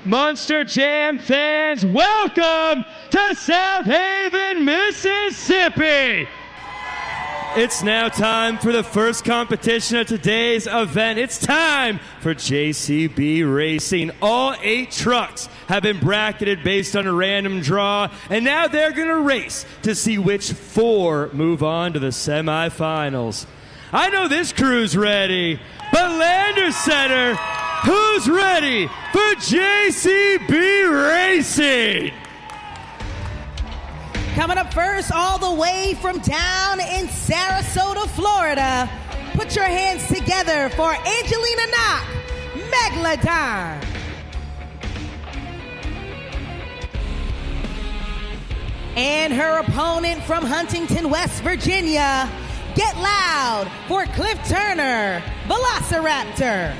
Monster Jam fans, welcome to Southaven, Mississippi. It's now time for the first competition of today's event. It's time for JCB Racing. All 8 trucks have been bracketed based on a random draw, and now they're going to race to see which 4 move on to the semifinals. I know this crew's ready, but Lander Center, who's ready for JCB Racing? Coming up first, all the way from down in Sarasota, Florida, put your hands together for Angelina Knock, Megalodon. And her opponent from Huntington, West Virginia, get loud for Cliff Turner, Velociraptor.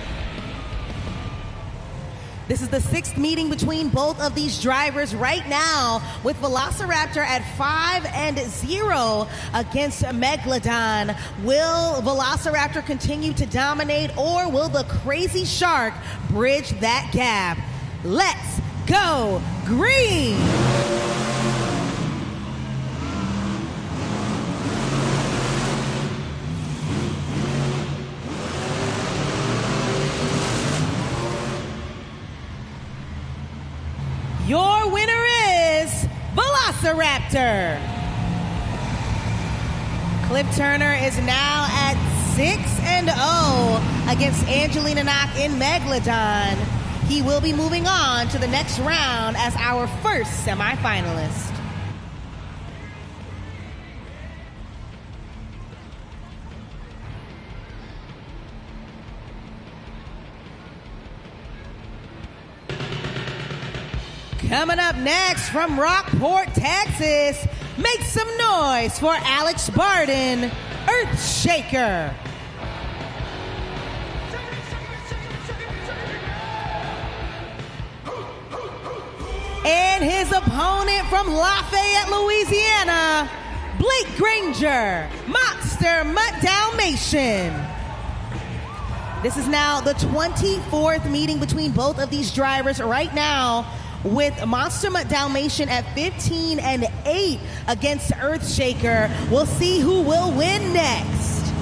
This is the 6th meeting between both of these drivers right now, with Velociraptor at 5-0 against Megalodon. Will Velociraptor continue to dominate, or will the Crazy Shark bridge that gap? Let's go green! Your winner is Velociraptor. Cliff Turner is now at 6-0 against Angelina Knock in Megalodon. He will be moving on to the next round as our first semifinalist. Coming up next from Rockport, Texas, make some noise for Alex Barden, Earthshaker. And his opponent from Lafayette, Louisiana, Blake Granger, Monster Mutt Dalmatian. This is now the 24th meeting between both of these drivers right now, with Monster Mutt Dalmatian at 15-8 against Earthshaker. We'll see who will win next.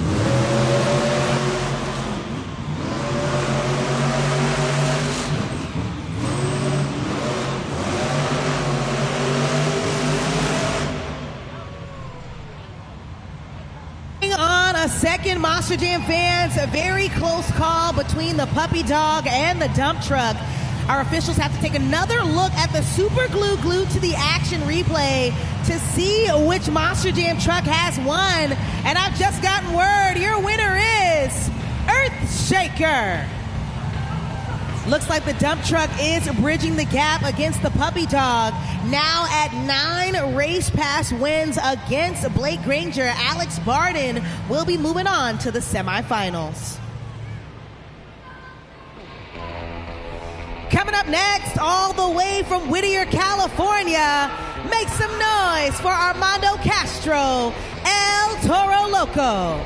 On a second, Monster Jam fans, a very close call between the puppy dog and the dump truck. Our officials have to take another look at the super glue glued to the action replay to see which Monster Jam truck has won. And I've just gotten word, your winner is Earthshaker. Looks like the dump truck is bridging the gap against the puppy dog. Now at 9 race pass wins against Blake Granger, Alex Barden will be moving on to the semifinals. Coming up next, all the way from Whittier, California, make some noise for Armando Castro, El Toro Loco.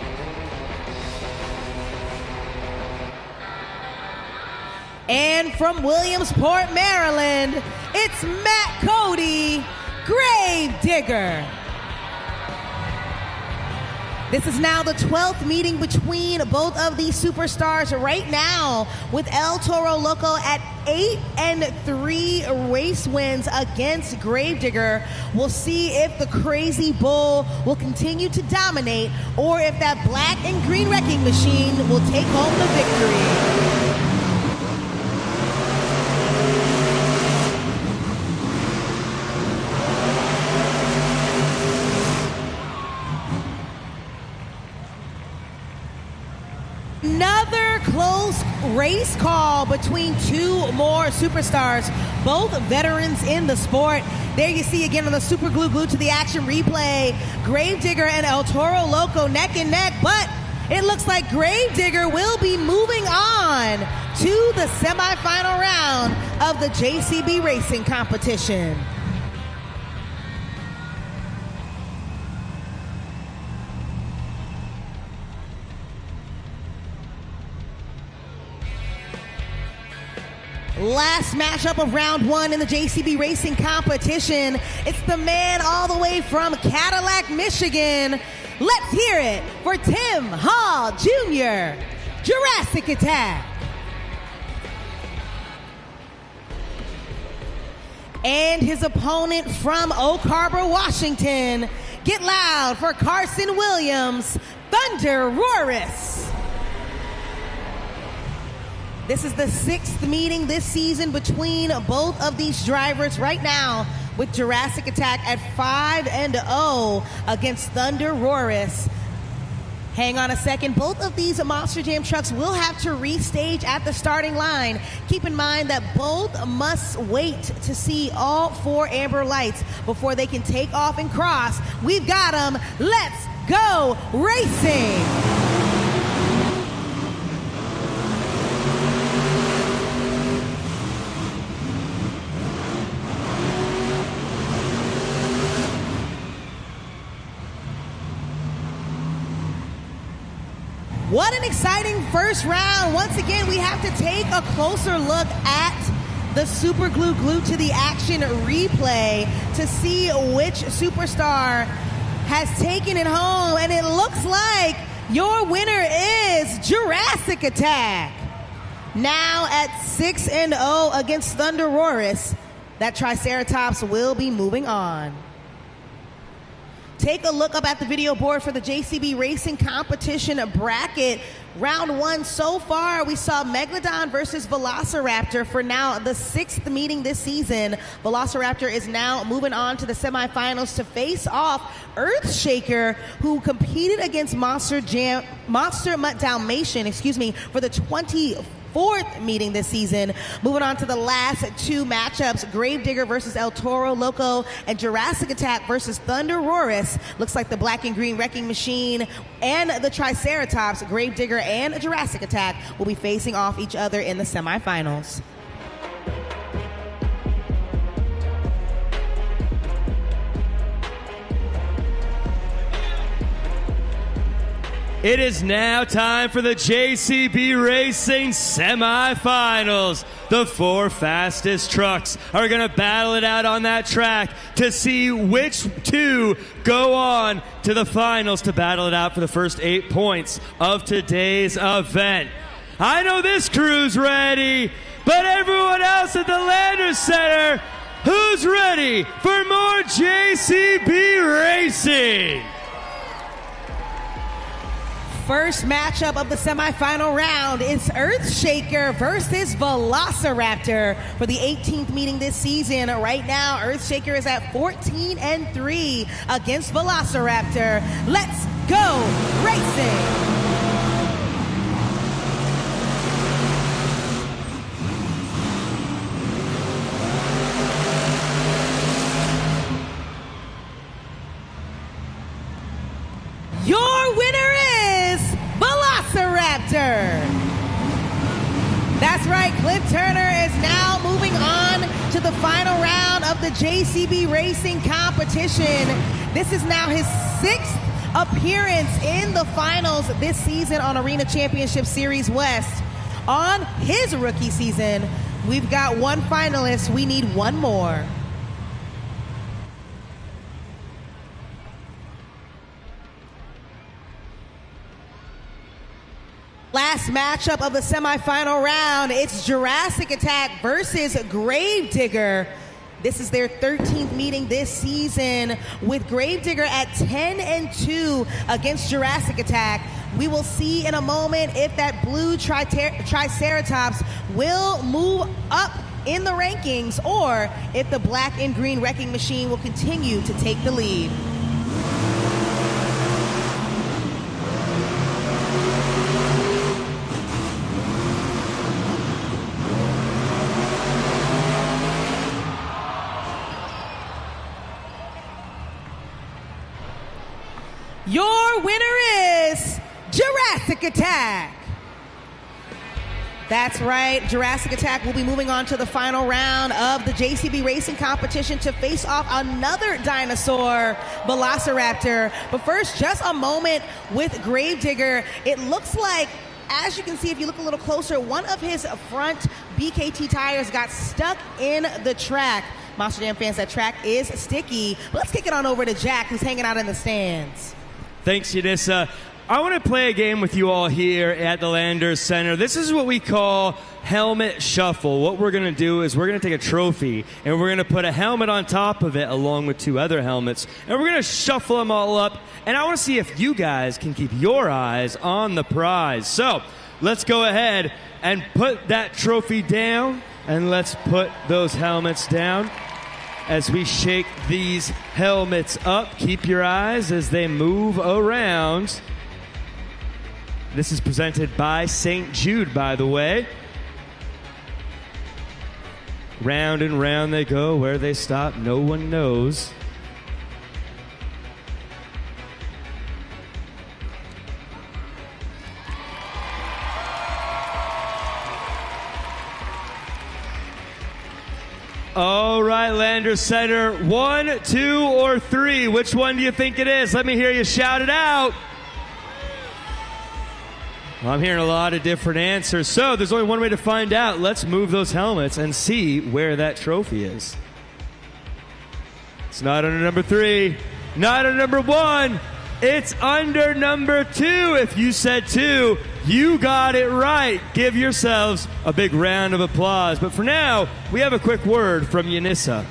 And from Williamsport, Maryland, it's Matt Cody, Gravedigger. This is now the 12th meeting between both of these superstars right now, with El Toro Loco at 8-3 race wins against Gravedigger. We'll see if the Crazy Bull will continue to dominate, or if that black and green wrecking machine will take home the victory. Another close race call between 2 more superstars, both veterans in the sport. There you see again on the super glue glued to the action replay, Gravedigger and El Toro Loco neck and neck, but it looks like Gravedigger will be moving on to the semifinal round of the JCB Racing competition. Last matchup of round one in the JCB Racing competition. It's the man all the way from Cadillac, Michigan. Let's hear it for Tim Hall Jr., Jurassic Attack. And his opponent from Oak Harbor, Washington. Get loud for Carson Williams, Thunder Roaris. This is the 6th meeting this season between both of these drivers right now, with Jurassic Attack at 5-0 against Thunder Roaris. Hang on a second. Both of these Monster Jam trucks will have to restage at the starting line. Keep in mind that both must wait to see all 4 amber lights before they can take off and cross. We've got them. Let's go racing. What an exciting first round. Once again, we have to take a closer look at the Super Glue Glued to the Action replay to see which superstar has taken it home. And it looks like your winner is Jurassic Attack. Now at 6-0 against Thunder Roaris, that Triceratops will be moving on. Take a look up at the video board for the JCB Racing competition bracket. Round one so far, we saw Megalodon versus Velociraptor for now the 6th meeting this season. Velociraptor is now moving on to the semifinals to face off Earthshaker, who competed against Monster Mutt Dalmatian, for the 24th meeting this season. Moving on to the last 2 matchups, Gravedigger versus El Toro Loco and Jurassic Attack versus Thunder Roaris. Looks like the black and green wrecking machine and the Triceratops, Gravedigger and Jurassic Attack, will be facing off each other in the semifinals. It is now time for the JCB Racing semifinals. The 4 fastest trucks are going to battle it out on that track to see which 2 go on to the finals to battle it out for the first 8 points of today's event. I know this crew's ready, but everyone else at the Landers Center, who's ready for more JCB Racing? First matchup of the semifinal round is Earthshaker versus Velociraptor for the 18th meeting this season. Right now, Earthshaker is at 14-3 against Velociraptor. Let's go racing! Your winner is Velociraptor. That's right, Cliff Turner is now moving on to the final round of the JCB Racing competition. This is now his 6th appearance in the finals this season on Arena Championship Series West. On his rookie season, we've got 1 finalist. We need 1 more. Last matchup of the semifinal round, it's Jurassic Attack versus Gravedigger. This is their 13th meeting this season, with Gravedigger at 10-2 against Jurassic Attack. We will see in a moment if that blue Triceratops will move up in the rankings or if the black and green wrecking machine will continue to take the lead. Your winner is Jurassic Attack. That's right, Jurassic Attack will be moving on to the final round of the JCB Racing competition to face off another dinosaur, Velociraptor. But first, just a moment with Gravedigger. It looks like, as you can see if you look a little closer, one of his front BKT tires got stuck in the track. Monster Jam fans, that track is sticky. But let's kick it on over to Jack, who's hanging out in the stands. Thanks, Yanissa. I want to play a game with you all here at the Landers Center. This is what we call helmet shuffle. What we're going to do is we're going to take a trophy and we're going to put a helmet on top of it along with 2 other helmets, and we're going to shuffle them all up, and I want to see if you guys can keep your eyes on the prize. So let's go ahead and put that trophy down, and let's put those helmets down. As we shake these helmets up, keep your eyes as they move around. This is presented by St. Jude, by the way. Round and round they go. Where they stop, no one knows. All right, Landers Center, 1, 2, or 3. Which one do you think it is? Let me hear you shout it out. Well, I'm hearing a lot of different answers, so there's only one way to find out. Let's move those helmets and see where that trophy is. It's not under number 3, not under number 1. It's under number 2. If you said 2, you got it right. Give yourselves a big round of applause. But for now, we have a quick word from Yanissa.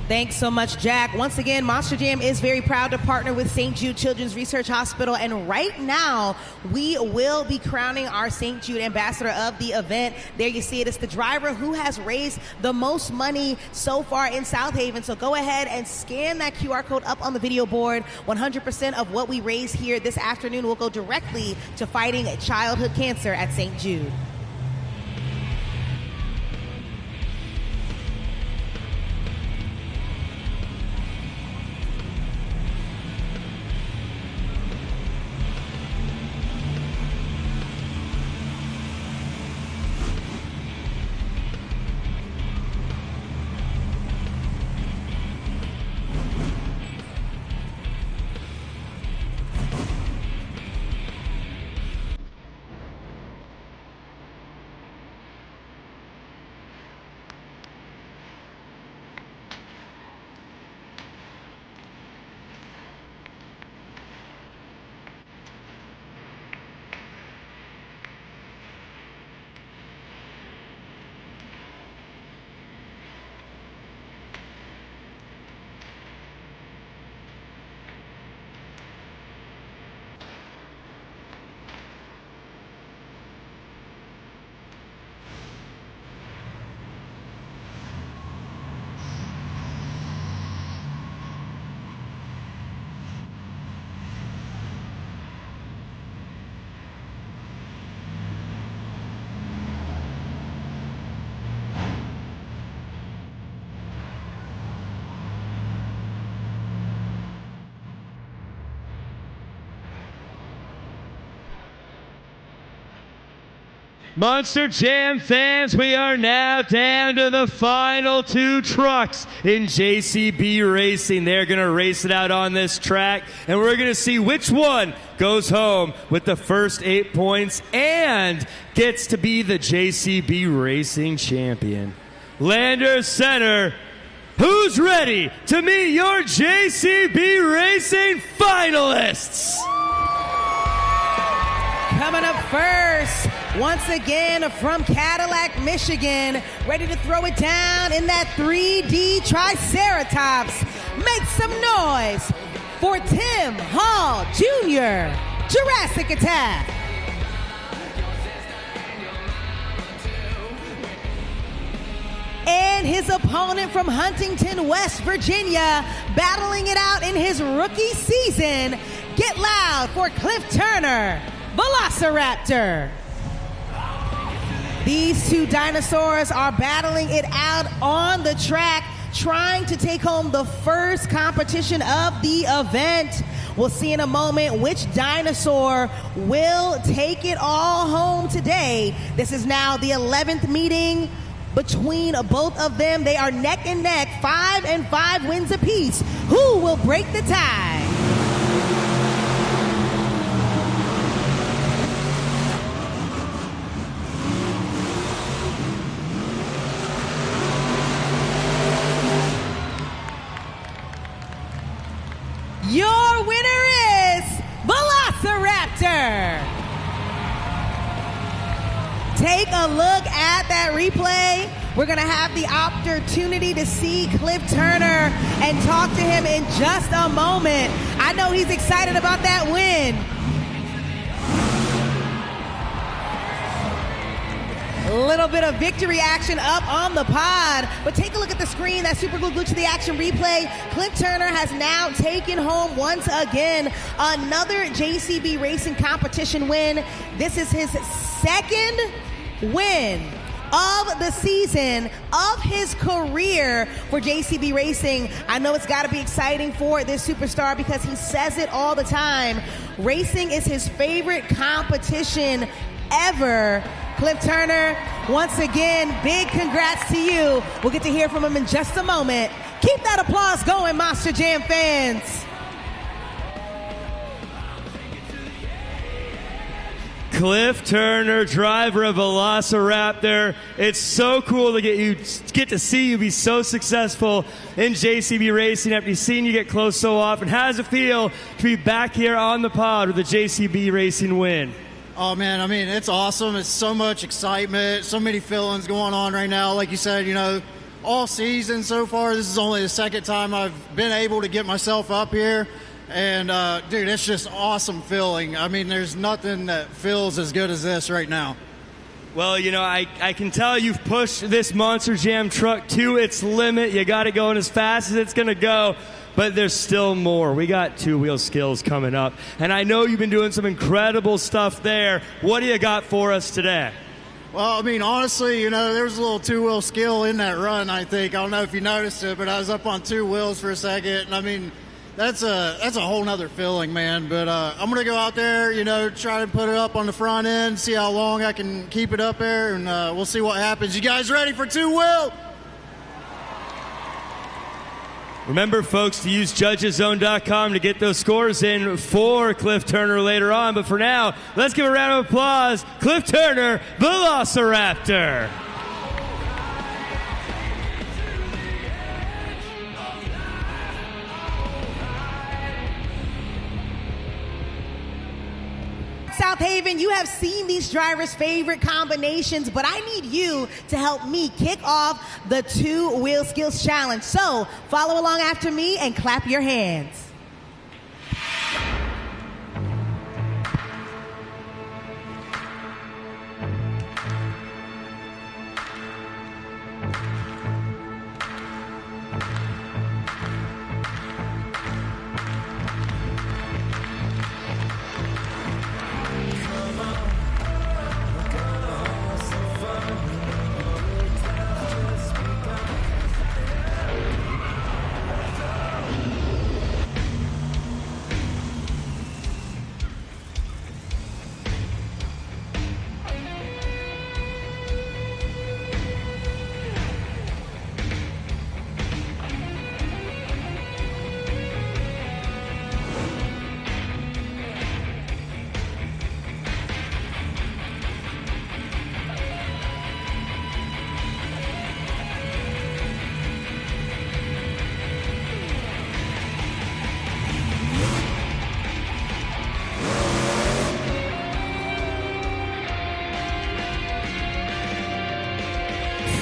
Thanks so much, Jack. Once again, Monster Jam is very proud to partner with St. Jude Children's Research Hospital, and right now we will be crowning our St. Jude Ambassador of the event. There you see it. It's the driver who has raised the most money so far in Southaven. So go ahead and scan that QR code up on the video board. 100% of what we raise here this afternoon will go directly to fighting childhood cancer at St. Jude. Monster Jam fans, we are now down to the final 2 trucks in JCB Racing. They're going to race it out on this track, and we're going to see which one goes home with the first 8 points and gets to be the JCB Racing champion. Landers Center, who's ready to meet your JCB Racing finalists? Coming up first, once again from Cadillac, Michigan, ready to throw it down in that 3D Triceratops. Make some noise for Tim Hall Jr., Jurassic Attack. And his opponent from Huntington, West Virginia, battling it out in his rookie season. Get loud for Cliff Turner, Velociraptor. These 2 dinosaurs are battling it out on the track, trying to take home the first competition of the event. We'll see in a moment which dinosaur will take it all home today. This is now the 11th meeting between both of them. They are neck and neck, 5 and 5 wins apiece. Who will break the tie? a look at that replay. We're going to have the opportunity to see Cliff Turner and talk to him in just a moment. I know he's excited about that win. A little bit of victory action up on the pod, but take a look at the screen, that Super Glue to the Action replay. Cliff Turner has now taken home once again another JCB Racing competition win. This is his second win of the season, of his career for JCB Racing. I know it's got to be exciting for this superstar because he says it all the time. Racing is his favorite competition ever. Cliff Turner, once again, big congrats to you. We'll get to hear from him in just a moment. Keep that applause going, Monster Jam fans. Cliff Turner, driver of Velociraptor. It's so cool to get to see you be so successful in JCB Racing after seeing you get close so often. How does it feel to be back here on the pod with a JCB Racing win? Oh, man, I mean, it's awesome. It's so much excitement, so many feelings going on right now. Like you said, you know, all season so far, this is only the second time I've been able to get myself up here. And, dude, it's just awesome feeling. I mean, there's nothing that feels as good as this right now. Well, you know, I can tell you've pushed this Monster Jam truck to its limit. You got it going as fast as it's going to go. But there's still more. We got two-wheel skills coming up. And I know you've been doing some incredible stuff there. What do you got for us today? Well, I mean, honestly, you know, there's a little two-wheel skill in that run, I think. I don't know if you noticed it, but I was up on two wheels for a second. And, I mean, that's a whole nother feeling, man. But I'm going to go out there, you know, try to put it up on the front end, see how long I can keep it up there, and we'll see what happens. You guys ready for two-wheel? Remember, folks, to use judgeszone.com to get those scores in for Cliff Turner later on. But for now, let's give a round of applause. Cliff Turner, Velociraptor. Southaven, you have seen these drivers' favorite combinations, but I need you to help me kick off the two-wheel skills challenge. So follow along after me and clap your hands.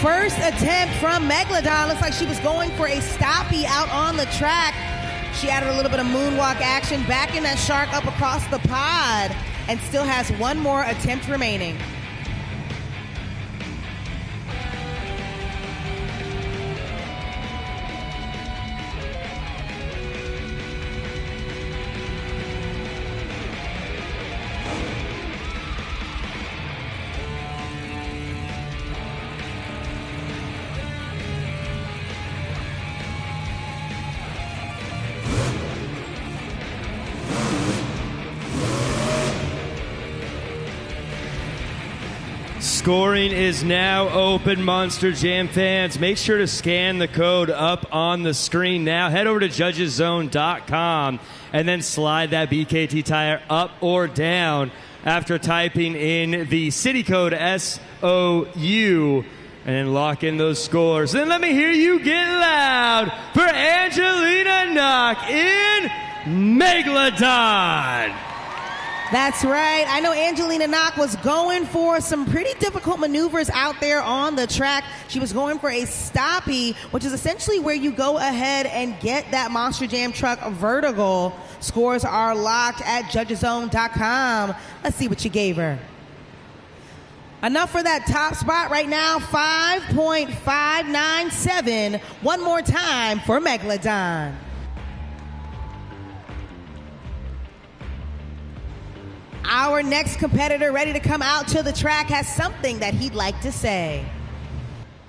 First attempt from Megalodon. Looks like she was going for a stoppie out on the track. She added a little bit of moonwalk action, back in that shark up across the pod, and still has one more attempt remaining. Scoring is now open, Monster Jam fans. Make sure to scan the code up on the screen now. Head over to judgeszone.com and then slide that BKT tire up or down after typing in the city code SOU and then lock in those scores. Then let me hear you get loud for Angelina Knock in Megalodon. That's right. I know Angelina Knock was going for some pretty difficult maneuvers out there on the track. She was going for a stoppie, which is essentially where you go ahead and get that Monster Jam truck vertical. Scores are locked at judgeszone.com. Let's see what you gave her. Enough for that top spot right now, 5.597. One more time for Megalodon. Our next competitor ready to come out to the track has something that he'd like to say.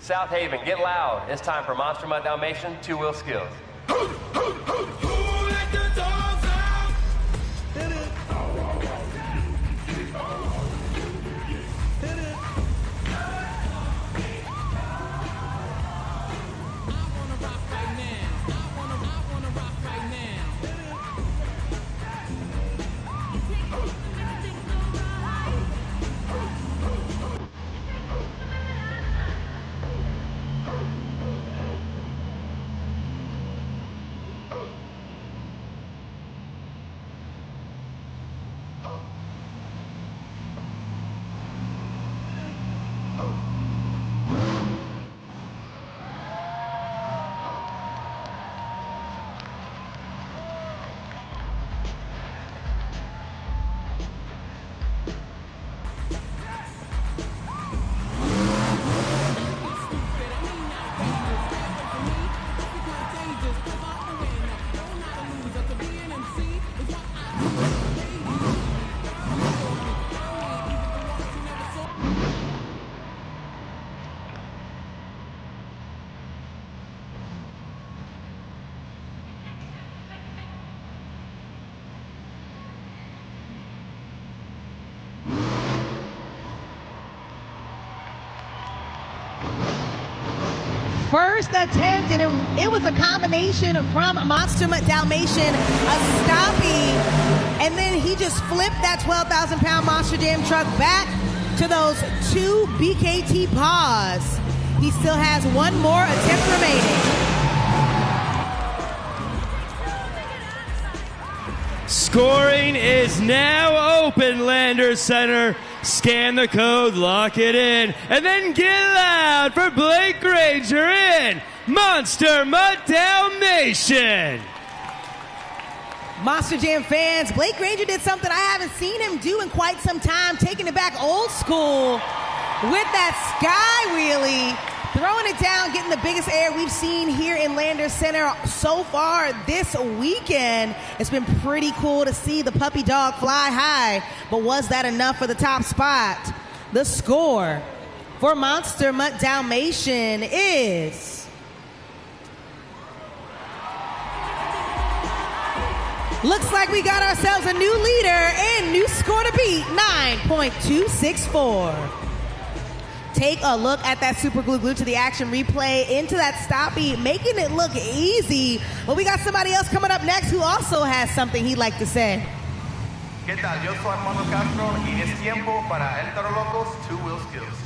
Southaven, get loud. It's time for Monster Mutt Dalmatian two-wheel skills. First attempt, and it was a combination from Monster Mutt Dalmatian, a stoppie, and then he just flipped that 12,000-pound Monster Jam truck back to those two BKT paws. He still has one more attempt remaining. Scoring is now open, Landers Center. Scan the code, lock it in, and then get loud for Blake Granger in Monster Mutt Dalmatian. Monster Jam fans, Blake Granger did something I haven't seen him do in quite some time, taking it back old school with that sky wheelie, throwing it down, getting the biggest air we've seen here in Landers Center so far this weekend. It's been pretty cool to see the puppy dog fly high, but was that enough for the top spot? The score for Monster Mutt Dalmatian is... Looks like we got ourselves a new leader and new score to beat, 9.264. Take a look at that super glue glued to the action replay into that stoppie, making it look easy. But we got somebody else coming up next who also has something he'd like to say. ¿Qué tal? Yo soy Armando Castro y es tiempo para el Toro Loco's two-wheel skills.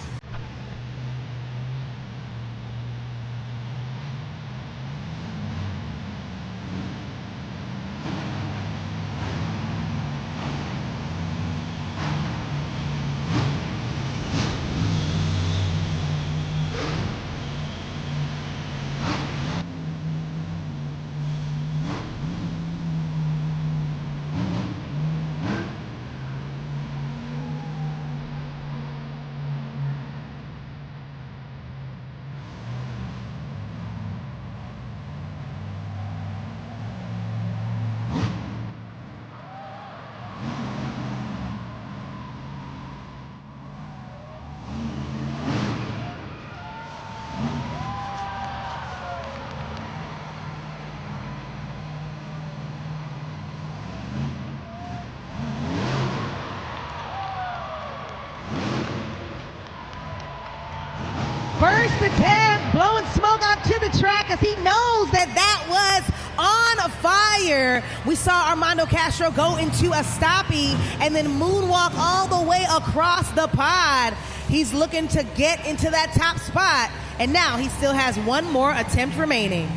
First attempt, blowing smoke onto the track as he knows that that was on fire. We saw Armando Castro go into a stoppie and then moonwalk all the way across the pod. He's looking to get into that top spot, and now he still has one more attempt remaining.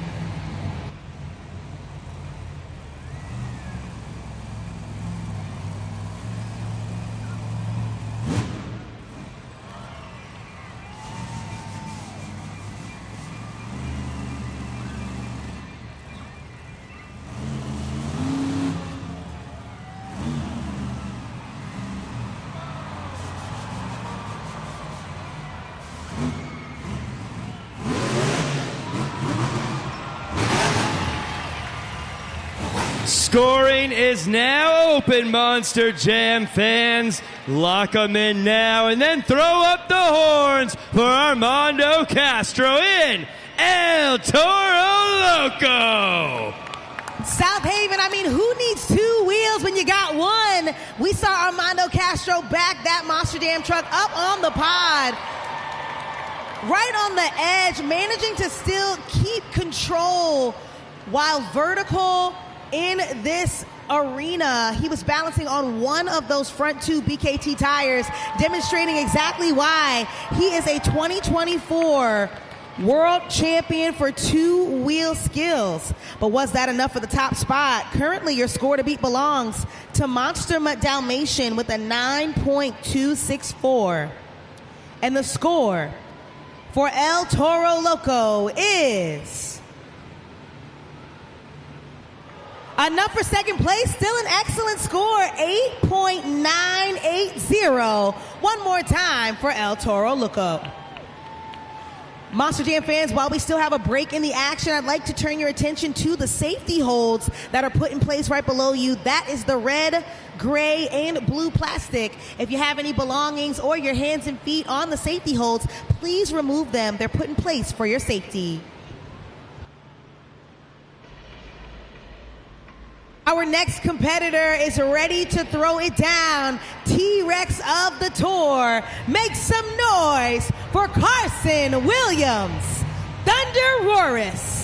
Scoring is now open, Monster Jam fans. Lock them in now and then throw up the horns for Armando Castro in El Toro Loco. Southaven, I mean, who needs two wheels when you got one? We saw Armando Castro back that Monster Jam truck up on the pod, right on the edge, managing to still keep control while vertical in this arena. He was balancing on one of those front two BKT tires, demonstrating exactly why he is a 2024 world champion for two-wheel skills. But was that enough for the top spot? Currently, your score to beat belongs to Monster Mutt Dalmatian with a 9.264. And the score for El Toro Loco is enough for second place. Still an excellent score, 8.980. One more time for El Toro Loco. Monster Jam fans, while we still have a break in the action, I'd like to turn your attention to the safety holds that are put in place right below you. That is the red, gray, and blue plastic. If you have any belongings or your hands and feet on the safety holds, please remove them. They're put in place for your safety. Our next competitor is ready to throw it down. T-Rex of the Tour. Make some noise for Carson Williams, Thunder Roaris.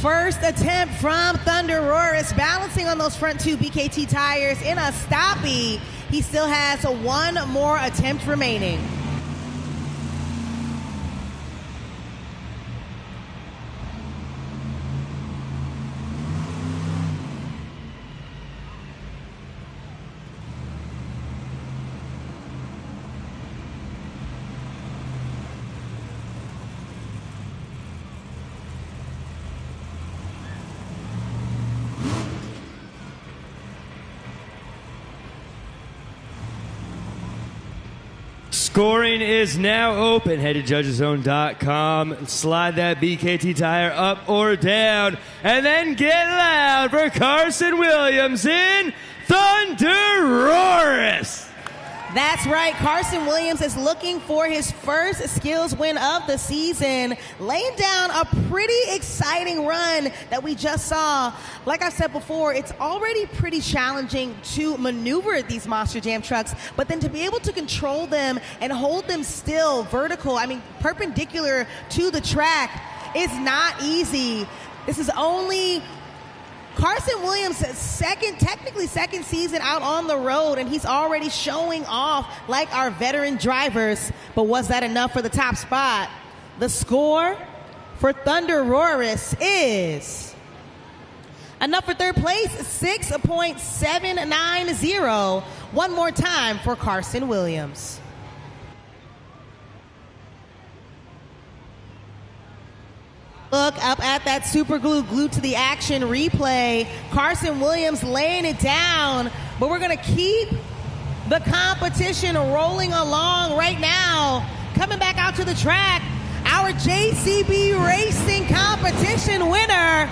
First attempt from Thunder Roaris, balancing on those front two BKT tires in a stoppie. He still has one more attempt remaining. Scoring is now open. Head to judgeszone.com. Slide that BKT tire up or down. And then get loud for Carson Williams in Thunder Roaris. That's right. Carson Williams is looking for his first skills win of the season, laying down a pretty exciting run that we just saw. Like I said before, it's already pretty challenging to maneuver these Monster Jam trucks, but then to be able to control them and hold them still vertical, I mean, perpendicular to the track is not easy. This is only Carson Williams' technically second season out on the road, and he's already showing off like our veteran drivers. But was that enough for the top spot? The score for Thunder Roaris is enough for third place, 6.790. One more time for Carson Williams. Look up at that super glue glued to the action replay. Carson Williams laying it down, but we're going to keep the competition rolling along right now. Coming back out to the track, our JCB Racing competition winner.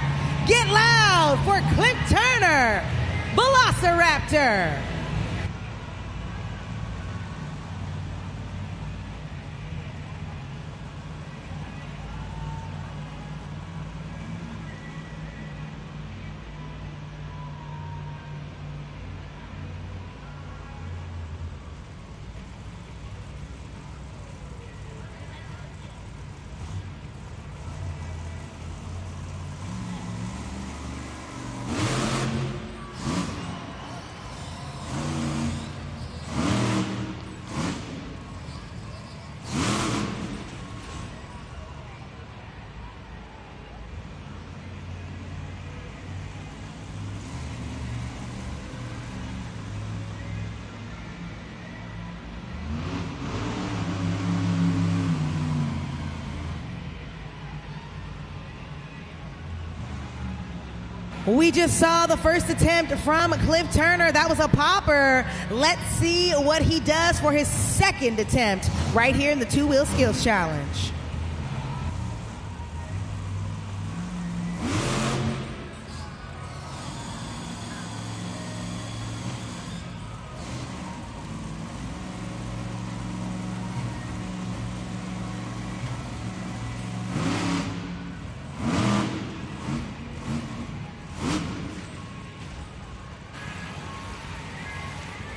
Get loud for Clint Turner, Velociraptor. We just saw the first attempt from Cliff Turner. That was a popper. Let's see what he does for his second attempt right here in the two-wheel skills challenge.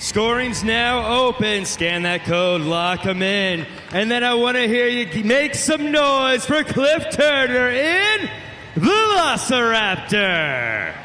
Scoring's now open. Scan that code, lock them in. And then I want to hear you make some noise for Cliff Turner in Velociraptor.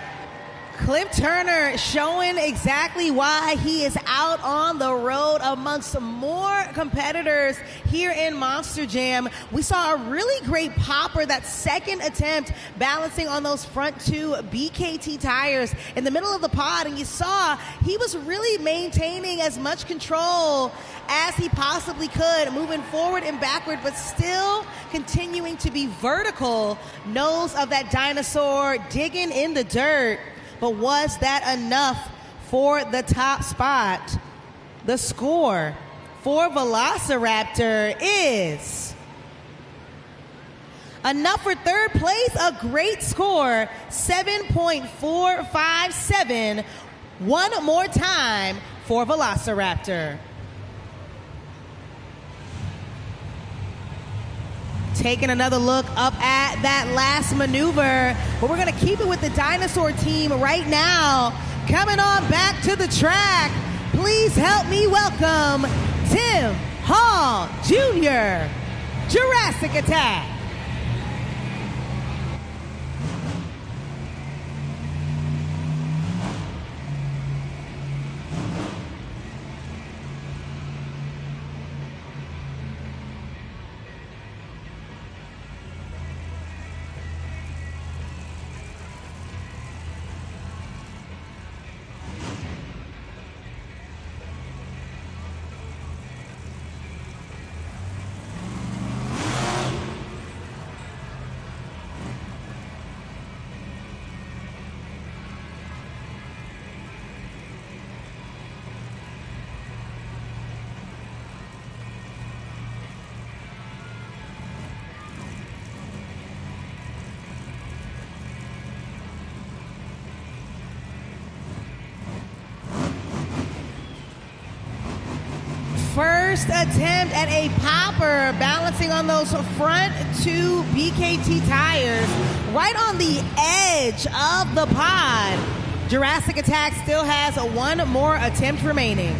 Cliff Turner showing exactly why he is out on the road amongst more competitors here in Monster Jam. We saw a really great popper, that second attempt, balancing on those front two BKT tires in the middle of the pod, and you saw he was really maintaining as much control as he possibly could, moving forward and backward, but still continuing to be vertical. Nose of that dinosaur digging in the dirt. But was that enough for the top spot? The score for Velociraptor is enough for third place, a great score, 7.457. One more time for Velociraptor. Taking another look up at that last maneuver, but we're going to keep it with the dinosaur team right now. Coming on back to the track, please help me welcome Tim Hall Jr., Jurassic Attack. First attempt at a popper, balancing on those front two BKT tires, right on the edge of the pod. Jurassic Attack still has one more attempt remaining.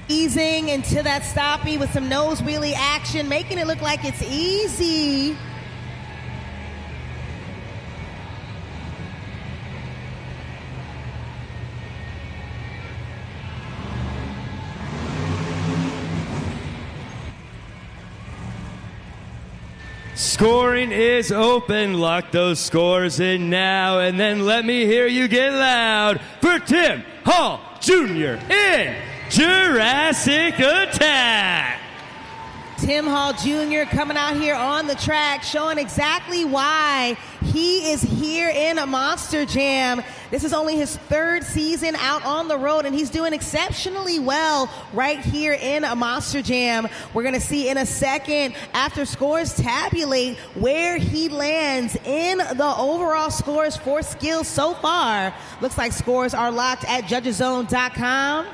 Easing into that stoppie with some nose wheelie action, making it look like it's easy. Scoring is open. Lock those scores in now, and then let me hear you get loud for Tim Hall Jr. in Jurassic Attack. Tim Hall Jr. coming out here on the track, showing exactly why he is here in a Monster Jam. This is only his third season out on the road, and he's doing exceptionally well right here in a Monster Jam. We're going to see in a second, after scores tabulate, where he lands in the overall scores for skills so far. Looks like scores are locked at judgeszone.com,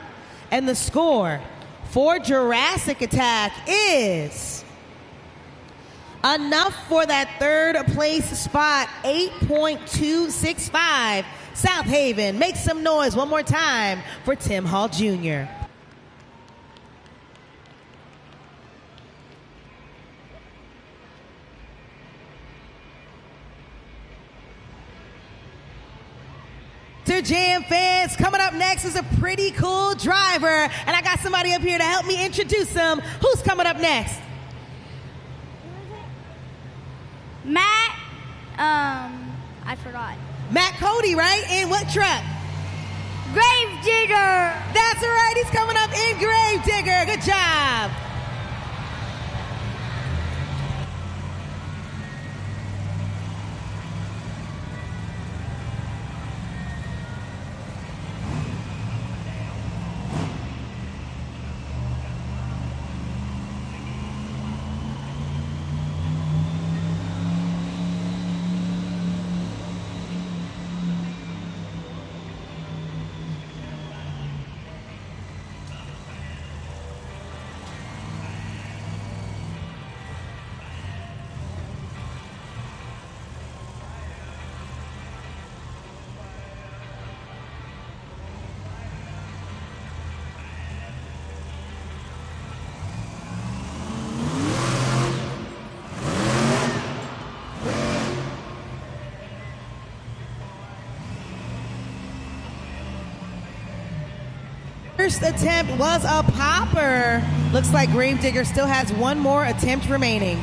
and the score for Jurassic Attack is enough for that third place spot, 8.265. Southaven, make some noise one more time for Tim Hall Jr. Jam fans, coming up next is a pretty cool driver, and I got somebody up here to help me introduce him. Who's coming up next? Matt, I forgot. Matt Cody, right? In what truck? Grave Digger. That's right, he's coming up in Grave Digger. Good job. First attempt was a popper. Looks like Gravedigger still has one more attempt remaining.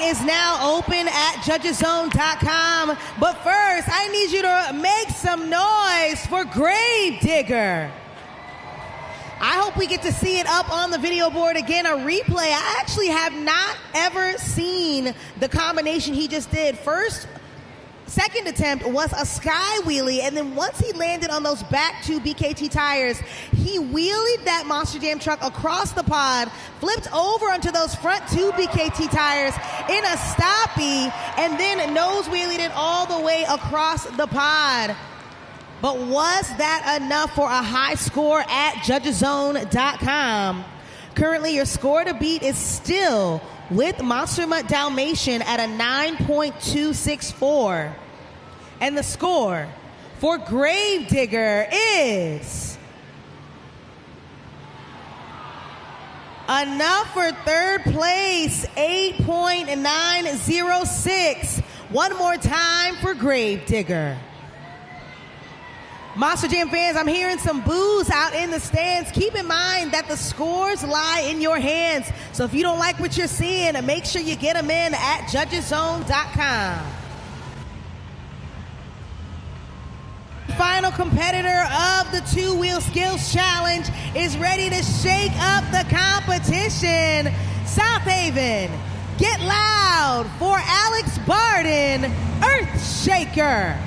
Is now open at judgeszone.com, but first I need you to make some noise for Gravedigger. I hope we get to see it up on the video board again, a replay. I actually have not ever seen the combination he just did. Second attempt was a sky wheelie, and then once he landed on those back two BKT tires, he wheelied that Monster Jam truck across the pod, flipped over onto those front two BKT tires in a stoppie, and then nose wheelied it all the way across the pod. But was that enough for a high score at judgeszone.com? Currently, your score to beat is still with Monster Mutt Dalmatian at a 9.264. And the score for Gravedigger is enough for third place, 8.906. One more time for Gravedigger. Monster Jam fans, I'm hearing some boos out in the stands. Keep in mind that the scores lie in your hands. So if you don't like what you're seeing, make sure you get them in at judgeszone.com. Final competitor of the two-wheel skills challenge is ready to shake up the competition. Southaven, get loud for Alex Barden, Earthshaker.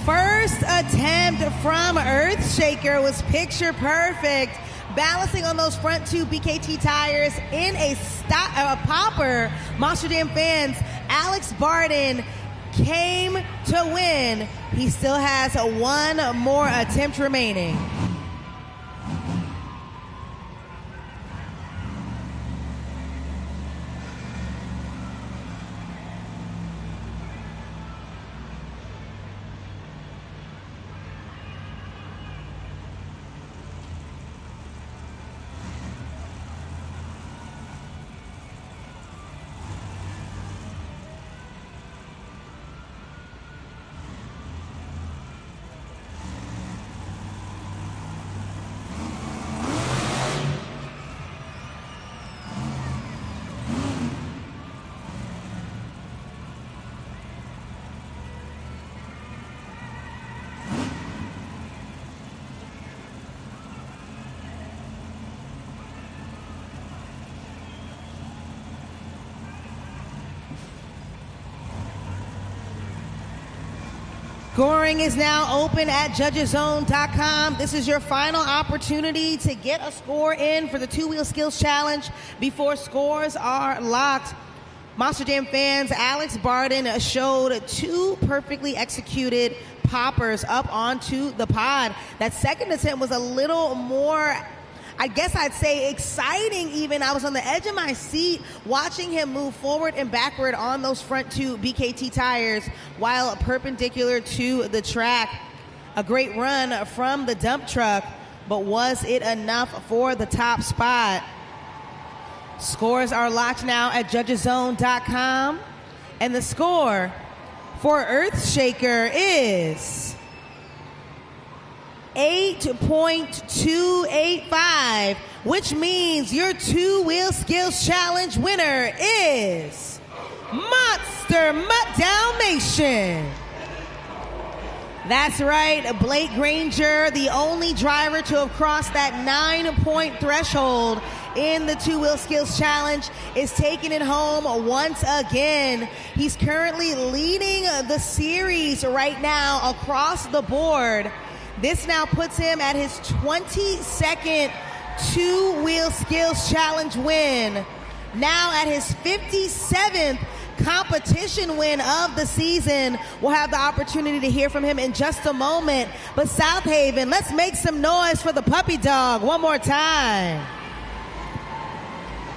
first attempt from Earthshaker was picture perfect, balancing on those front two BKT tires in a popper. Monster Jam fans, Alex Barden came to win. He still has one more attempt remaining. Scoring is now open at judgeszone.com. This is your final opportunity to get a score in for the two-wheel skills challenge before scores are locked. Monster Jam fans, Alex Barden showed two perfectly executed poppers up onto the pod. That second attempt was a little more, I guess I'd say, exciting even. I was on the edge of my seat watching him move forward and backward on those front two BKT tires while perpendicular to the track. A great run from the dump truck, but was it enough for the top spot? Scores are locked now at judgeszone.com, and the score for Earthshaker is 8.285, which means your two-wheel skills challenge winner is Monster Mutt Dalmatian. That's right, Blake Granger, the only driver to have crossed that 9-point threshold in the two-wheel skills challenge, is taking it home once again. He's currently leading the series right now across the board. This now puts him at his 22nd two-wheel skills challenge win. Now at his 57th competition win of the season. We'll have the opportunity to hear from him in just a moment. But Southaven, let's make some noise for the puppy dog one more time.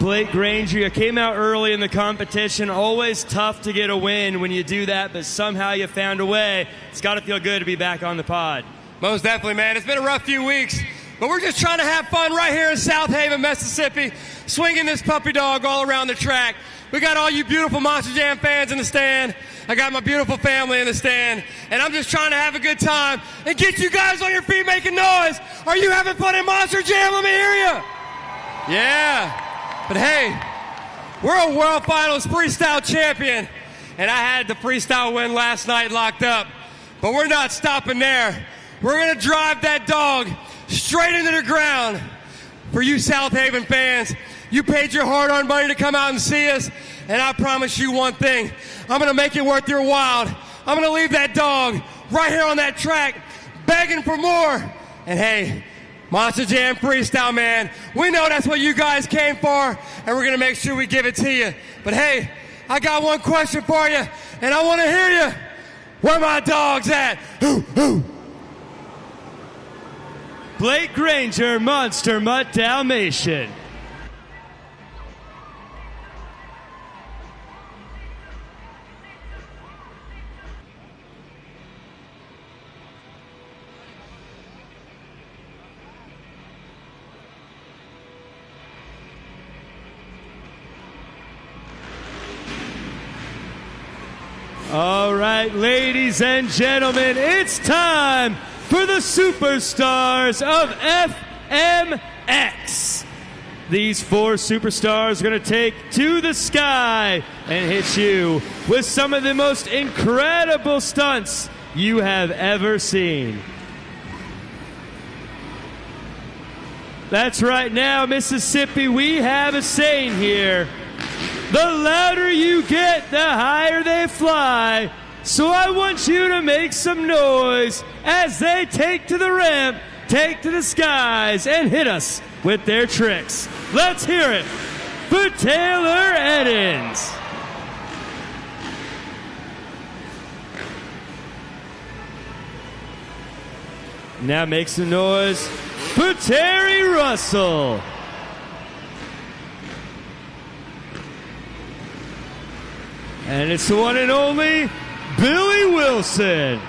Blake Granger, you came out early in the competition. Always tough to get a win when you do that, but somehow you found a way. It's got to feel good to be back on the pod. Most definitely, man. It's been a rough few weeks, but we're just trying to have fun right here in Southaven, Mississippi, swinging this puppy dog all around the track. We got all you beautiful Monster Jam fans in the stand. I got my beautiful family in the stand, and I'm just trying to have a good time and get you guys on your feet making noise. Are you having fun in Monster Jam? Let me hear you. Yeah. But hey, we're a World Finals Freestyle champion, and I had the freestyle win last night locked up, but we're not stopping there. We're going to drive that dog straight into the ground. For you Southaven fans, you paid your hard-earned money to come out and see us, and I promise you one thing. I'm going to make it worth your while. I'm going to leave that dog right here on that track begging for more. And hey, Monster Jam Freestyle, man, we know that's what you guys came for, and we're going to make sure we give it to you. But hey, I got one question for you, and I want to hear you. Where my dog's at? Blake Granger, Monster Mutt Dalmatian. All right, ladies and gentlemen, it's time for the superstars of FMX. These four superstars are going to take to the sky and hit you with some of the most incredible stunts you have ever seen. That's right. Now, Mississippi, we have a saying here. The louder you get, the higher they fly. So I want you to make some noise as they take to the ramp, take to the skies, and hit us with their tricks. Let's hear it for Taylor Eddins. Now make some noise for Terry Russell. And it's the one and only Billy Wilson.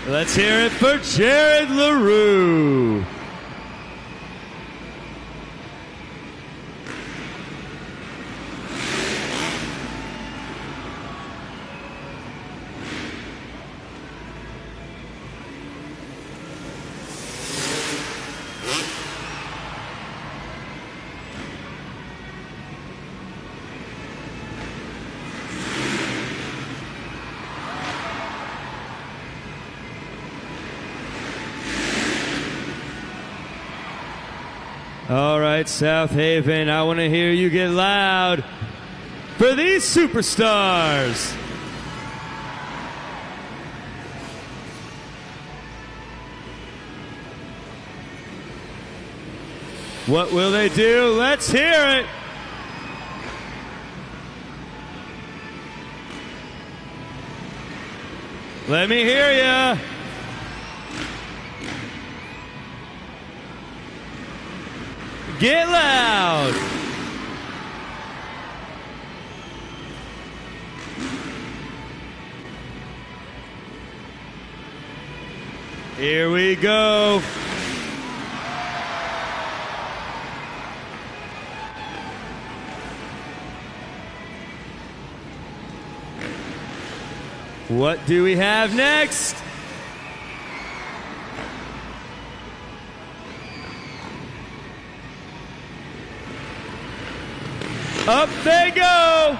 Let's hear it for Jared LaRue. All right, Southaven, I want to hear you get loud for these superstars. What will they do? Let's hear it. Let me hear ya. Get loud. Here we go. What do we have next? Up they go.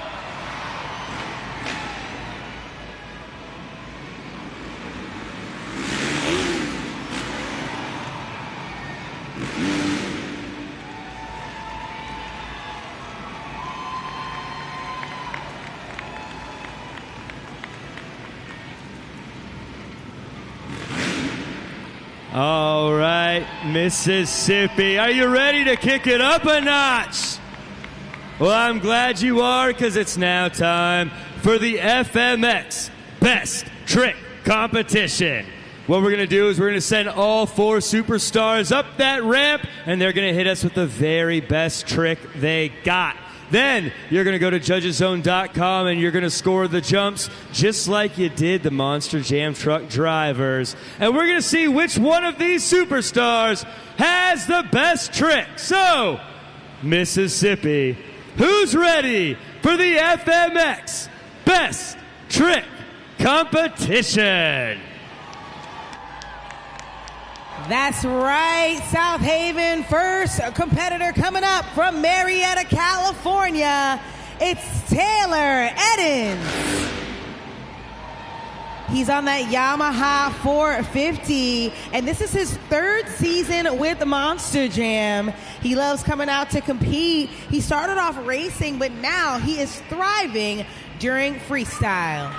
All right, Mississippi, are you ready to kick it up a notch? Well, I'm glad you are, because it's now time for the FMX Best Trick Competition. What we're going to do is we're going to send all 4 superstars up that ramp, and they're going to hit us with the very best trick they got. Then you're going to go to judgeszone.com and you're going to score the jumps just like you did the Monster Jam truck drivers. And we're going to see which one of these superstars has the best trick. So, Mississippi, who's ready for the FMX Best Trick Competition? That's right, Southaven. First competitor coming up from Marietta, California. It's Taylor Eddins. He's on that Yamaha 450, and this is his 3rd season with Monster Jam. He loves coming out to compete. He started off racing, but now he is thriving during freestyle.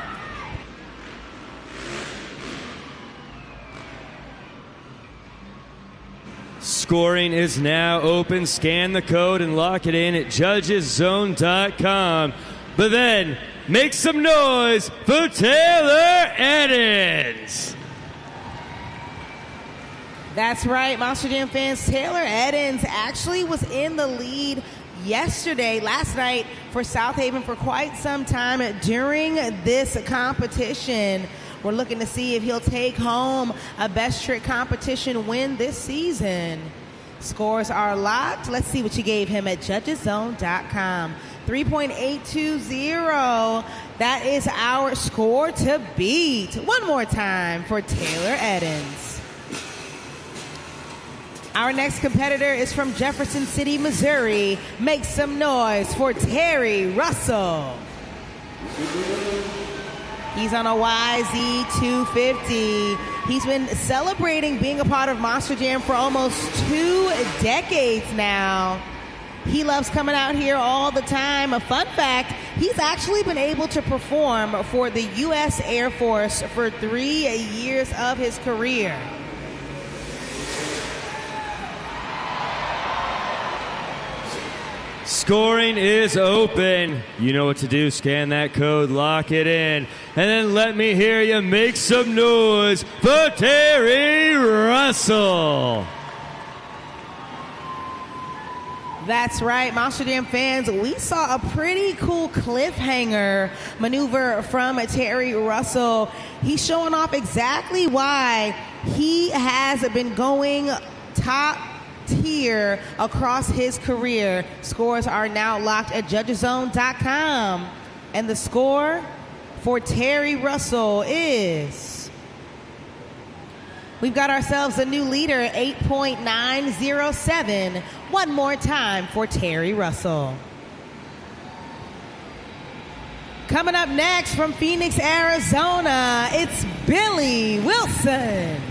Scoring is now open. Scan the code and lock it in at judgeszone.com. But then, make some noise for Taylor Eddins. That's right, Monster Jam fans. Taylor Eddins actually was in the lead last night for Southaven for quite some time during this competition. We're looking to see if he'll take home a Best Trick Competition win this season. Scores are locked. Let's see what you gave him at judgeszone.com. 3.820. That is our score to beat. One more time for Taylor Eddins. Our next competitor is from Jefferson City, Missouri. Make some noise for Terry Russell. He's on a YZ250. He's been celebrating being a part of Monster Jam for almost 2 decades now. He loves coming out here all the time. A fun fact, he's actually been able to perform for the U.S. Air Force for 3 years of his career. Scoring is open. You know what to do. Scan that code, lock it in. And then let me hear you make some noise for Terry Russell. That's right, Monster Jam fans. We saw a pretty cool cliffhanger maneuver from Terry Russell. He's showing off exactly why he has been going top tier across his career. Scores are now locked at judgeszone.com. And the score for Terry Russell is, we've got ourselves a new leader, 8.907. One more time for Terry Russell. Coming up next from Phoenix, Arizona, it's Billy Wilson.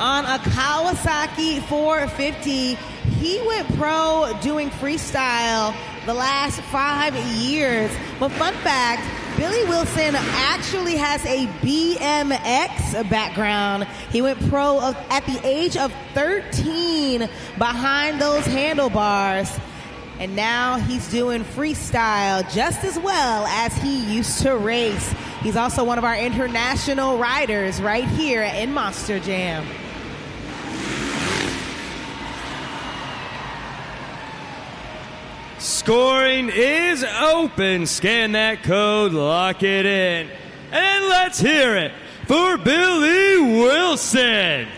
On a Kawasaki 450, he went pro doing freestyle the last 5 years. But fun fact, Billy Wilson actually has a BMX background. He went pro at the age of 13 behind those handlebars. And now he's doing freestyle just as well as he used to race. He's also one of our international riders right here in Monster Jam. Scoring is open. Scan that code, lock it in. And let's hear it for Billy Wilson.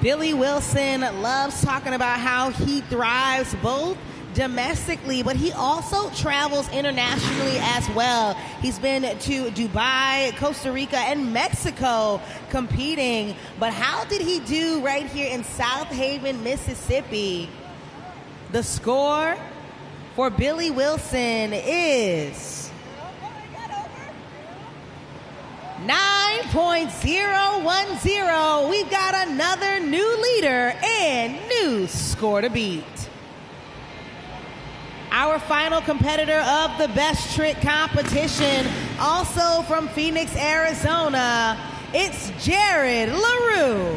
Billy Wilson loves talking about how he thrives both domestically, but he also travels internationally as well. He's been to Dubai, Costa Rica, and Mexico competing. But how did he do right here in Southaven, Mississippi? The score for Billy Wilson is 9.010. We've got another new leader and new score to beat. Our final competitor of the Best Trick competition, also from Phoenix, Arizona, it's Jared LaRue.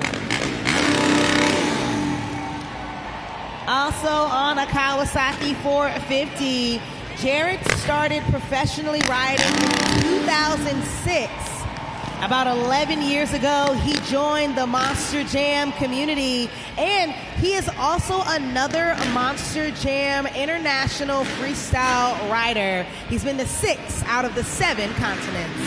Also on a Kawasaki 450, Jared started professionally riding in 2006. About 11 years ago, he joined the Monster Jam community, and he is also another Monster Jam international freestyle rider. He's been to 6 out of the 7 continents.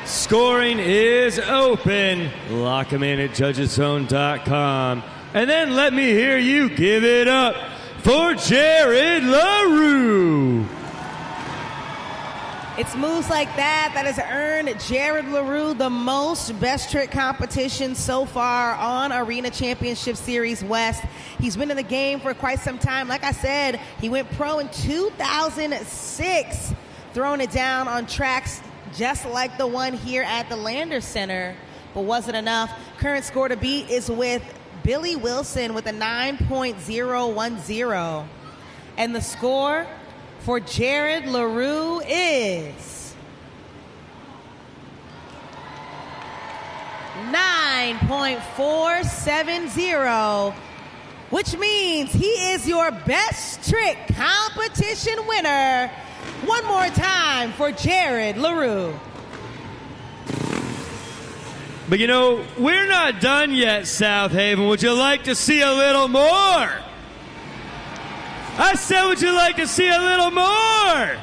Scoring is open. Lock them in at judgeszone.com. And then let me hear you give it up for Jared LaRue. It's moves like that has earned Jared LaRue the most Best Trick competitions so far on Arena Championship Series West. He's been in the game for quite some time. Like I said, he went pro in 2006, throwing it down on tracks just like the one here at the Lander Center, but wasn't enough. Current score to beat is with Billy Wilson with a 9.010. And the score for Jared LaRue is 9.470, which means he is your Best Trick competition winner. One more time for Jared LaRue. But you know, we're not done yet, Southaven. Would you like to see a little more? I said, would you like to see a little more?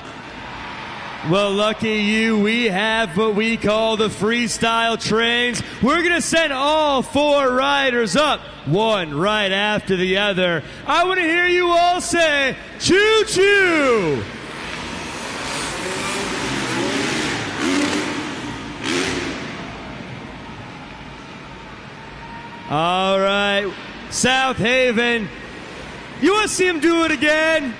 Well, lucky you, we have what we call the freestyle trains. We're going to send all 4 riders up, one right after the other. I want to hear you all say, choo-choo! All right, Southaven, you want to see him do it again?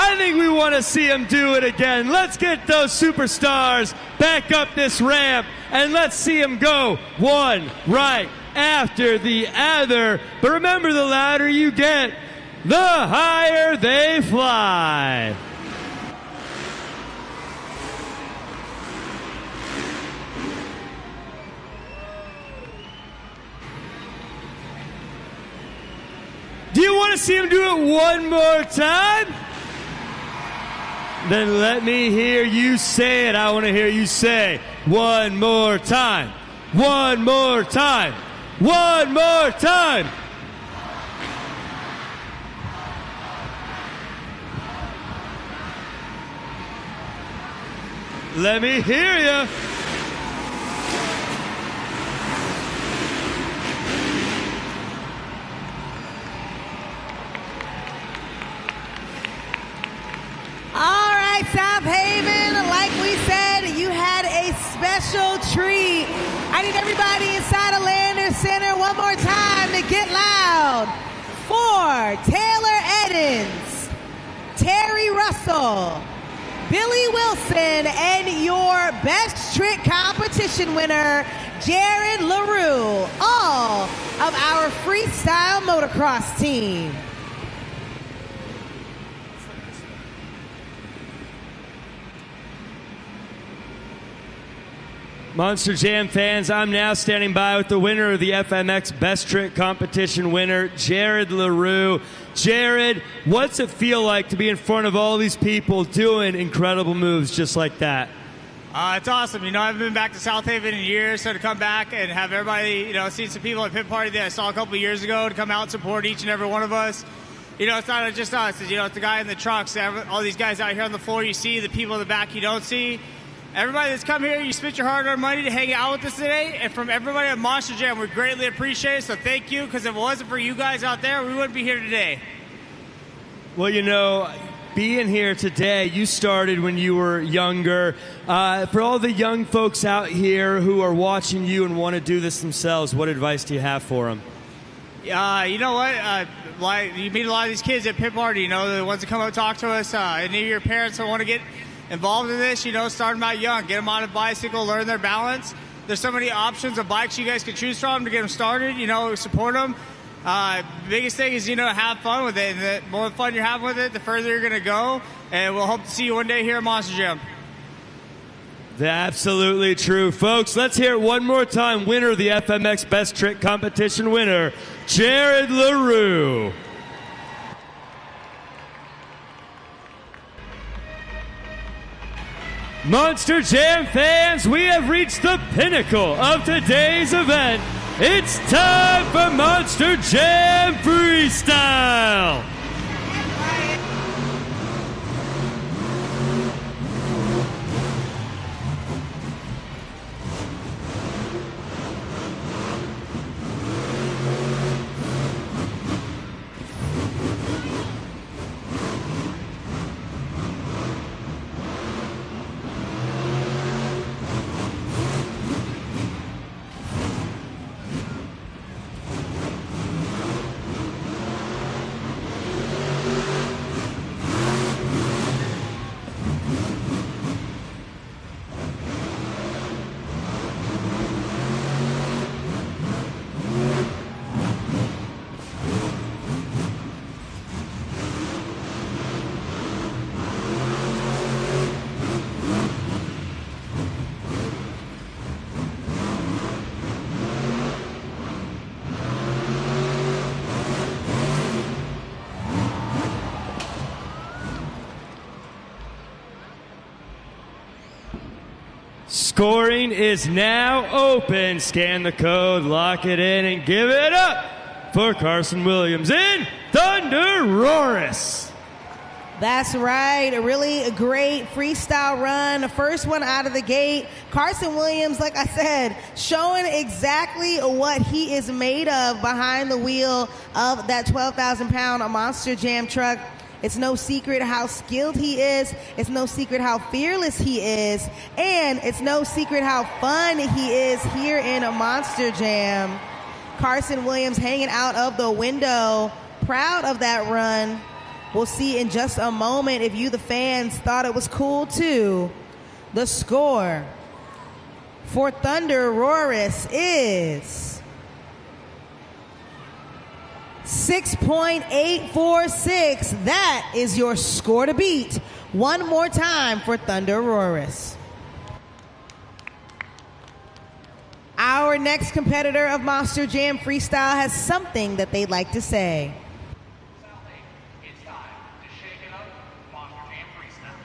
I think we want to see him do it again. Let's get those superstars back up this ramp, and let's see him go one right after the other. But remember, the louder you get, the higher they fly. Do you want to see him do it one more time? Then let me hear you say it. I want to hear you say, one more time, one more time, one more time. Let me hear you. All right, Southaven, like we said, you had a special treat. I need everybody inside of Lander Center one more time to get loud for Taylor Eddins, Terry Russell, Billy Wilson, and your best trick competition winner, Jared LaRue, all of our freestyle motocross team. Monster Jam fans, I'm now standing by with the winner of the FMX Best Trick Competition winner, Jared LaRue. Jared, what's it feel like to be in front of all these people doing incredible moves just like that? It's awesome. You know, I haven't been back to Southaven in years, so to come back and have everybody, you know, see some people at Pit Party that I saw a couple of years ago to come out and support each and every one of us. You know, it's not just us. It's, you know, it's the guy in the trucks, all these guys out here on the floor you see, the people in the back you don't see. Everybody that's come here, you spent your hard-earned money to hang out with us today, and from everybody at Monster Jam, we greatly appreciate it, so thank you, because if it wasn't for you guys out there, we wouldn't be here today. Well, you know, being here today, you started when you were younger. For all the young folks out here who are watching you and want to do this themselves, what advice do you have for them? You know what? Like, you meet a lot of these kids at Pit Party, you know, the ones that come up and talk to us, any of your parents that want to get involved in this, you know, start them out young. Get them on a bicycle, learn their balance. There's so many options of bikes you guys can choose from to get them started, you know, support them. Biggest thing is, you know, have fun with it. And the more fun you have with it, the further you're going to go. And we'll hope to see you one day here at Monster Jam. Absolutely true. Folks, let's hear it one more time. Winner of the FMX Best Trick Competition winner, Jared LaRue. Monster Jam fans, we have reached the pinnacle of today's event. It's time for Monster Jam Freestyle. Scoring is now open. Scan the code, lock it in, and give it up for Carson Williams in Thunder Roaris. That's right. A really great freestyle run. The first one out of the gate. Carson Williams, like I said, showing exactly what he is made of behind the wheel of that 12,000-pound Monster Jam truck. It's no secret how skilled he is. It's no secret how fearless he is. And it's no secret how fun he is here in a Monster Jam. Carson Williams hanging out of the window, proud of that run. We'll see in just a moment if you, the fans, thought it was cool too. The score for Thunder Roris is 6.846. That is your score to beat. One more time for Thunder Roris. Our next competitor of Monster Jam Freestyle has something that they'd like to say. It's time to shake it up, Monster Jam Freestyle.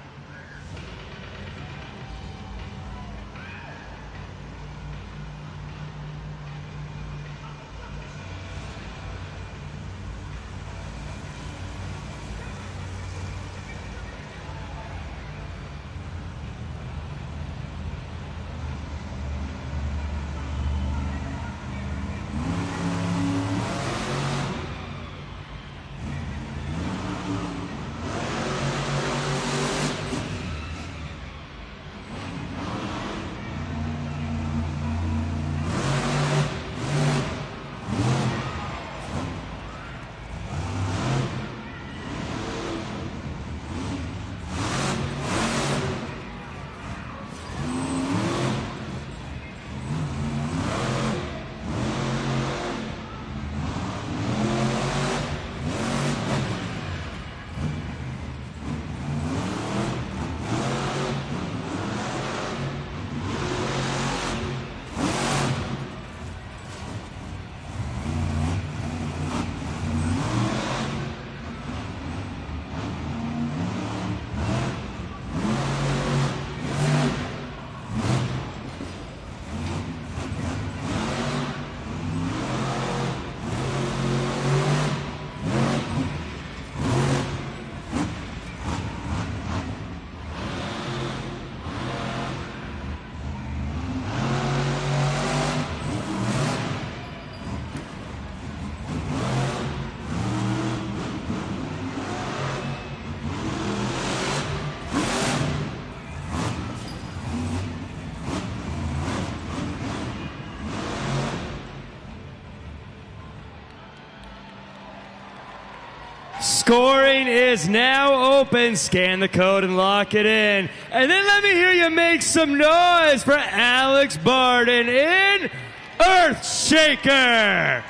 Scoring is now open. Scan the code and lock it in. And then let me hear you make some noise for Alex Barden in Earthshaker.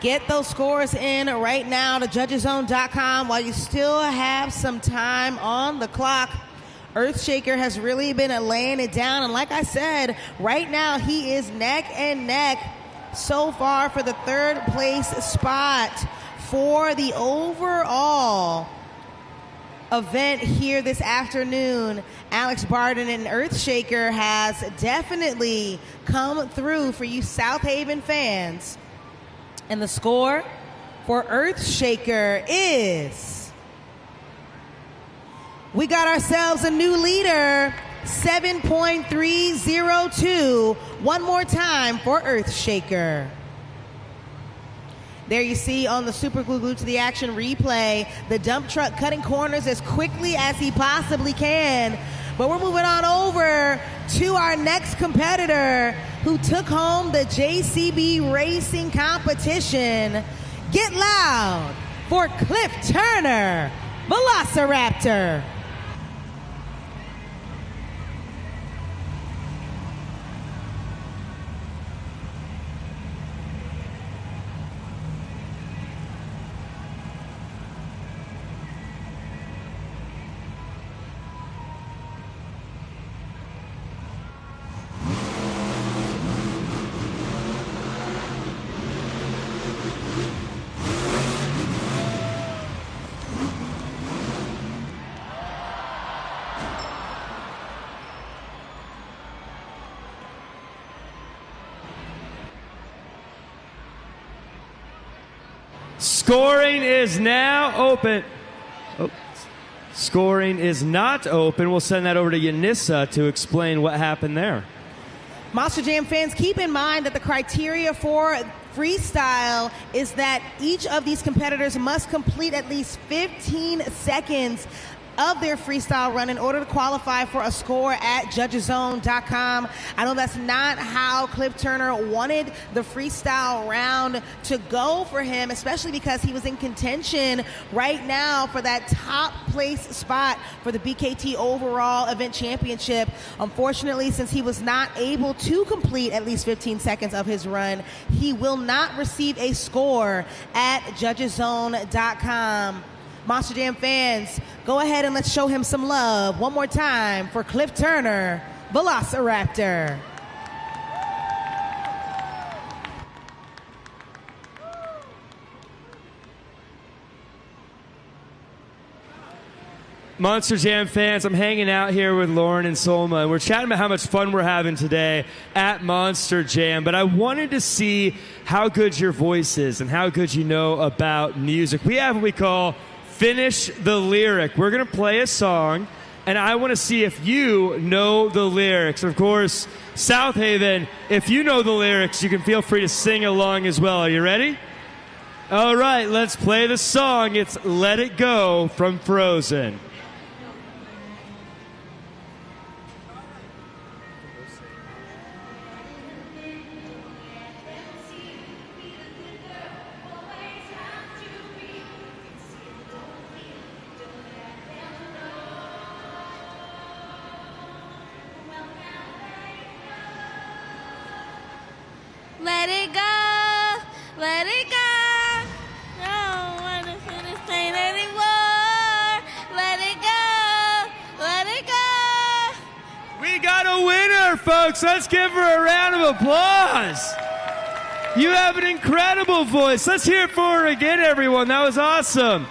Get those scores in right now to judgeszone.com while you still have some time on the clock. Earthshaker has really been laying it down, and like I said, right now he is neck and neck so far for the third place spot for the overall event here this afternoon. Alex Barden and Earthshaker has definitely come through for you Southaven fans. And the score for Earthshaker is, we got ourselves a new leader, 7.302. One more time for Earthshaker. There you see on the Super Glued to the Action replay, the dump truck cutting corners as quickly as he possibly can. But we're moving on over to our next competitor who took home the JCB Racing competition. Get loud for Cliff Turner, Velociraptor. Scoring is now open. Oh, scoring is not open. We'll send that over to Yanissa to explain what happened there. Monster Jam fans, keep in mind that the criteria for freestyle is that each of these competitors must complete at least 15 seconds of their freestyle run in order to qualify for a score at judgeszone.com. I know that's not how Cliff Turner wanted the freestyle round to go for him, especially because he was in contention right now for that top place spot for the BKT overall event championship. Unfortunately, since he was not able to complete at least 15 seconds of his run, he will not receive a score at judgeszone.com. Monster Jam fans, go ahead and let's show him some love one more time for Cliff Turner, Velociraptor. Monster Jam fans, I'm hanging out here with Lauren and Solma, and we're chatting about how much fun we're having today at Monster Jam, but I wanted to see how good your voice is and how good you know about music. We have what we call Finish the Lyric. We're going to play a song, and I want to see if you know the lyrics. Of course, Southaven, if you know the lyrics, you can feel free to sing along as well. Are you ready? All right, let's play the song. It's Let It Go from Frozen. Let it go, let it go. Don't want to feel this pain anymore. Let it go. We got a winner, folks. Let's give her a round of applause. You have an incredible voice. Let's hear it for her again, everyone. That was awesome.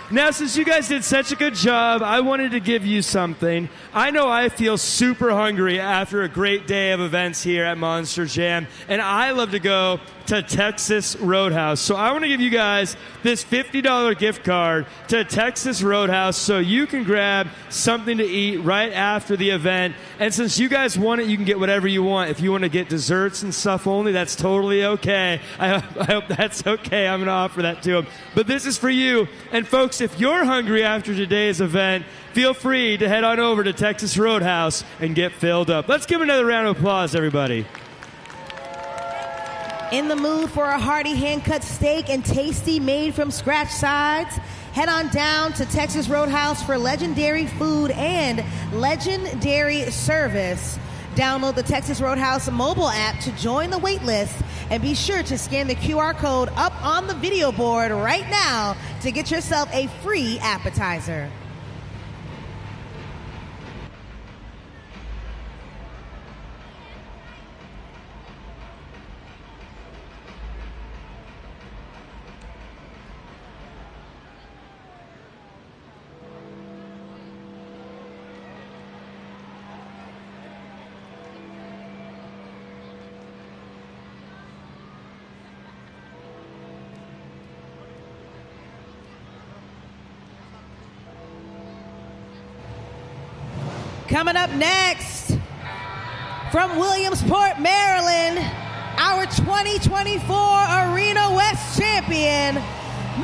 Now, since you guys did such a good job, I wanted to give you something. I know I feel super hungry after a great day of events here at Monster Jam, and I love to go to Texas Roadhouse. So I want to give you guys this $50 gift card to Texas Roadhouse so you can grab something to eat right after the event. And since you guys want it, you can get whatever you want. If you want to get desserts and stuff only, that's totally okay. I hope that's okay. I'm going to offer that to them. But this is for you. And folks, if you're hungry after today's event, feel free to head on over to Texas Roadhouse and get filled up. Let's give another round of applause, everybody. In the mood for a hearty hand-cut steak and tasty made-from-scratch sides? Head on down to Texas Roadhouse for legendary food and legendary service. Download the Texas Roadhouse mobile app to join the wait list, and be sure to scan the QR code up on the video board right now to get yourself a free appetizer. Coming up next, from Williamsport, Maryland, our 2024 Arena West champion,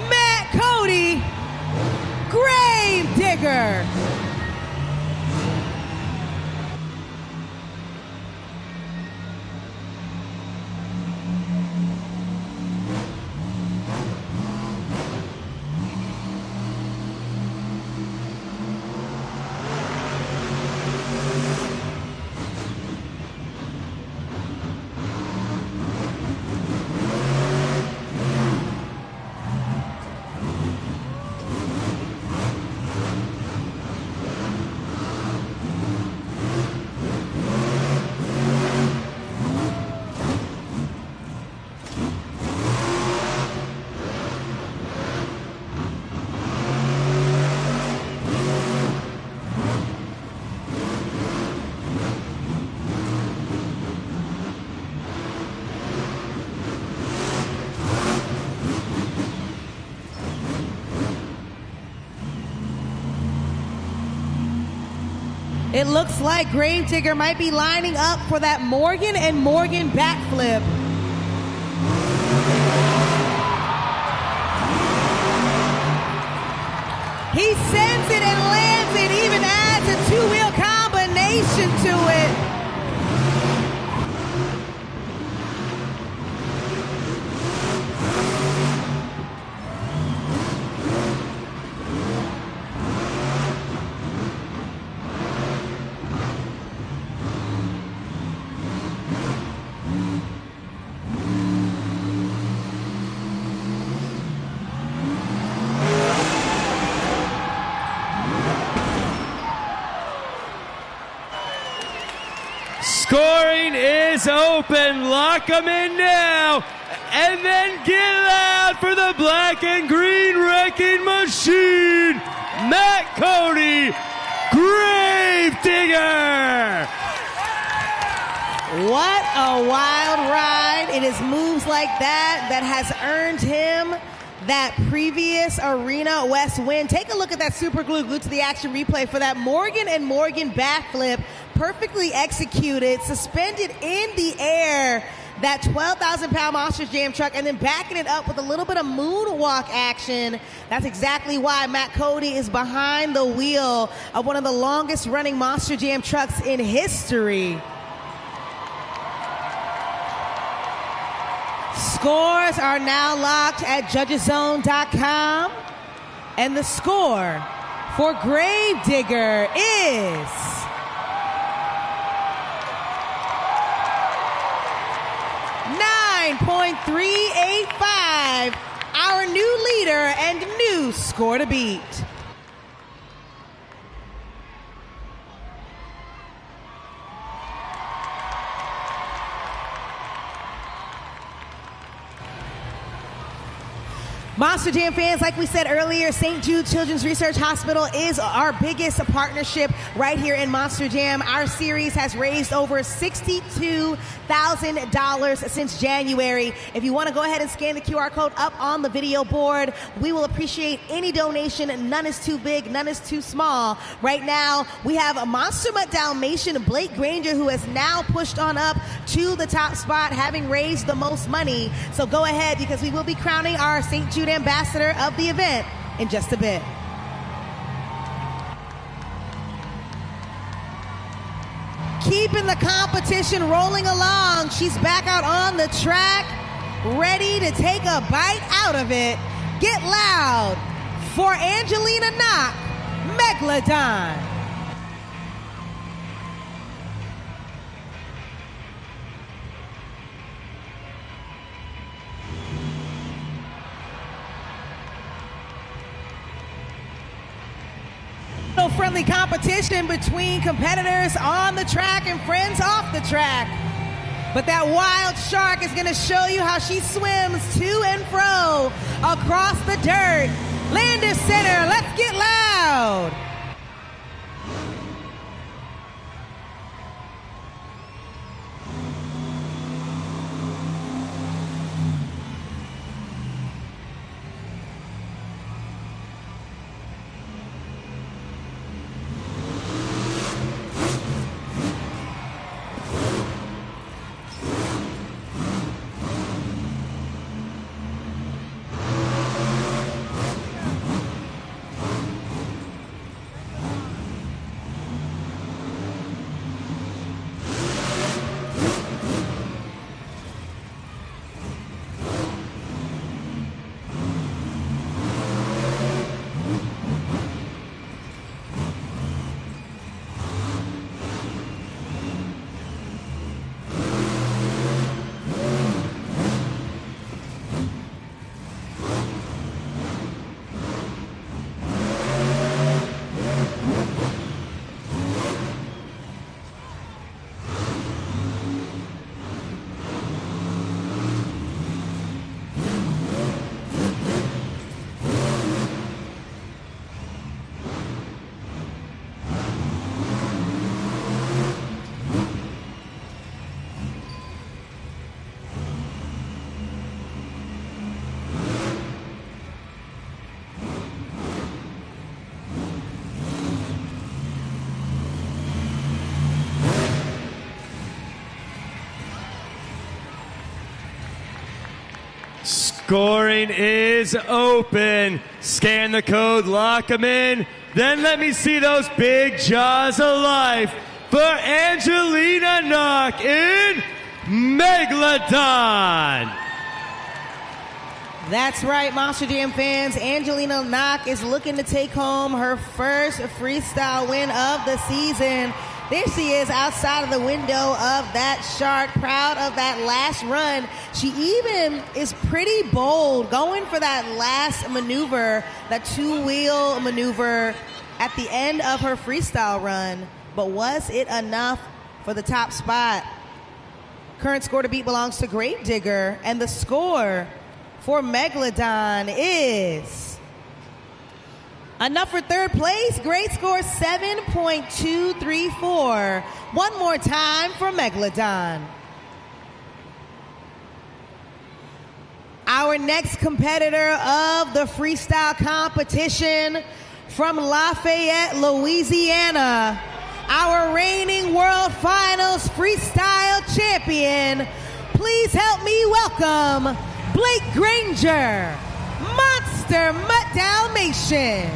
Matt Cody, Gravedigger. It looks like Gravedigger might be lining up for that Morgan and Morgan backflip. He sends it and lands it, even adds a two-wheel combination to it. Scoring is open. Lock them in now. And then get loud for the black and green wrecking machine. Matt Cody, Gravedigger. What a wild ride. It is moves like that that has earned him that previous Arena West win. Take a look at that super glue to the action replay for that Morgan and Morgan backflip. Perfectly executed, suspended in the air, that 12,000-pound Monster Jam truck, and then backing it up with a little bit of moonwalk action. That's exactly why Matt Cody is behind the wheel of one of the longest running Monster Jam trucks in history. Scores are now locked at judgeszone.com, and the score for Gravedigger is 9.385, our new leader and new score to beat. Monster Jam fans, like we said earlier, St. Jude Children's Research Hospital is our biggest partnership right here in Monster Jam. Our series has raised over $62,000 since January. If you want to go ahead and scan the QR code up on the video board, we will appreciate any donation. None is too big, none is too small. Right now, we have a Monster Mutt Dalmatian, Blake Granger, who has now pushed on up to the top spot, having raised the most money. So go ahead, because we will be crowning our St. Jude ambassador of the event in just a bit. Keeping the competition rolling along. She's back out on the track, ready to take a bite out of it. Get loud for Angelina Knock, Megalodon. Friendly competition between competitors on the track and friends off the track. But that wild shark is going to show you how she swims to and fro across the dirt. Lander center, let's get loud. Scoring is open. Scan the code, lock them in. Then let me see those big jaws of life for Angelina Knock in Megalodon. That's right, Monster Jam fans. Angelina Knock is looking to take home her first freestyle win of the season. There she is outside of the window of that shark, proud of that last run. She even is pretty bold, going for that last maneuver, that two-wheel maneuver at the end of her freestyle run. But was it enough for the top spot? Current score to beat belongs to Gravedigger, and the score for Megalodon is enough for third place. Great score, 7.234. One more time for Megalodon. Our next competitor of the freestyle competition from Lafayette, Louisiana, our reigning World Finals freestyle champion. Please help me welcome Blake Granger, Monster Mutt Dalmatian.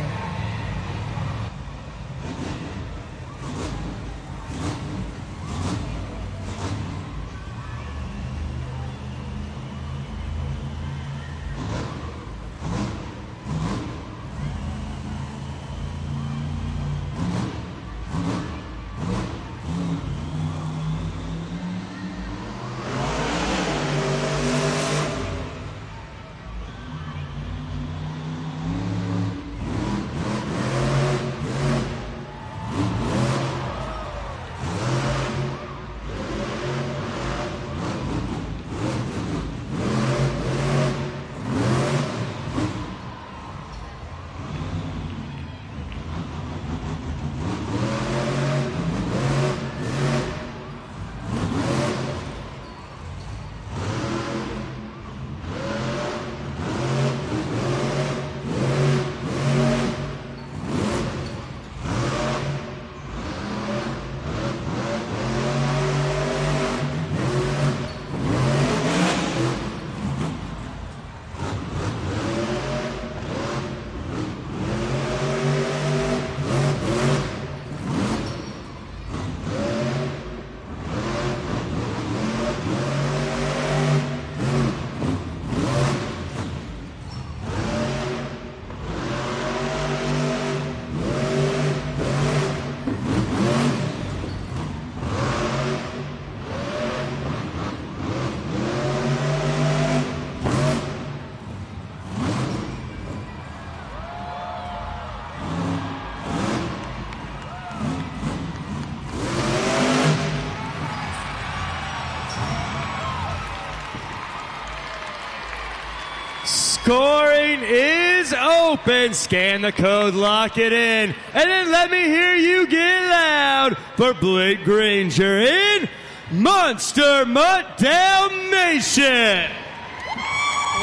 Scoring is open. Scan the code, lock it in. And then let me hear you get loud for Blake Granger in Monster Mutt Dalmatian.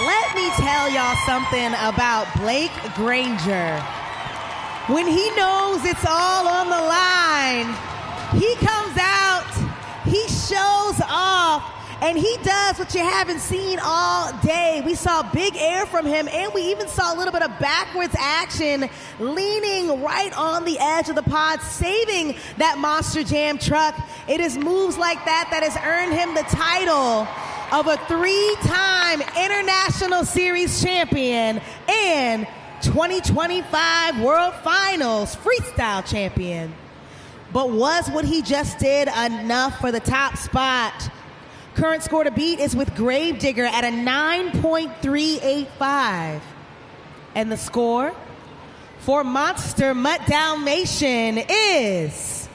Let me tell y'all something about Blake Granger. When he knows it's all on the line, he comes out, he shows off, and he does what you haven't seen all day. We saw big air from him, and we even saw a little bit of backwards action, leaning right on the edge of the pod, saving that Monster Jam truck. It is moves like that that has earned him the title of a 3-time International Series champion and 2025 World Finals freestyle champion. But was what he just did enough for the top spot? Current score to beat is with Gravedigger at a 9.385. And the score for Monster Mutt Dalmatian is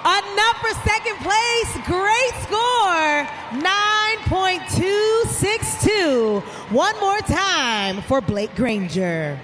enough for second place. Great score, 9.262. One more time for Blake Granger.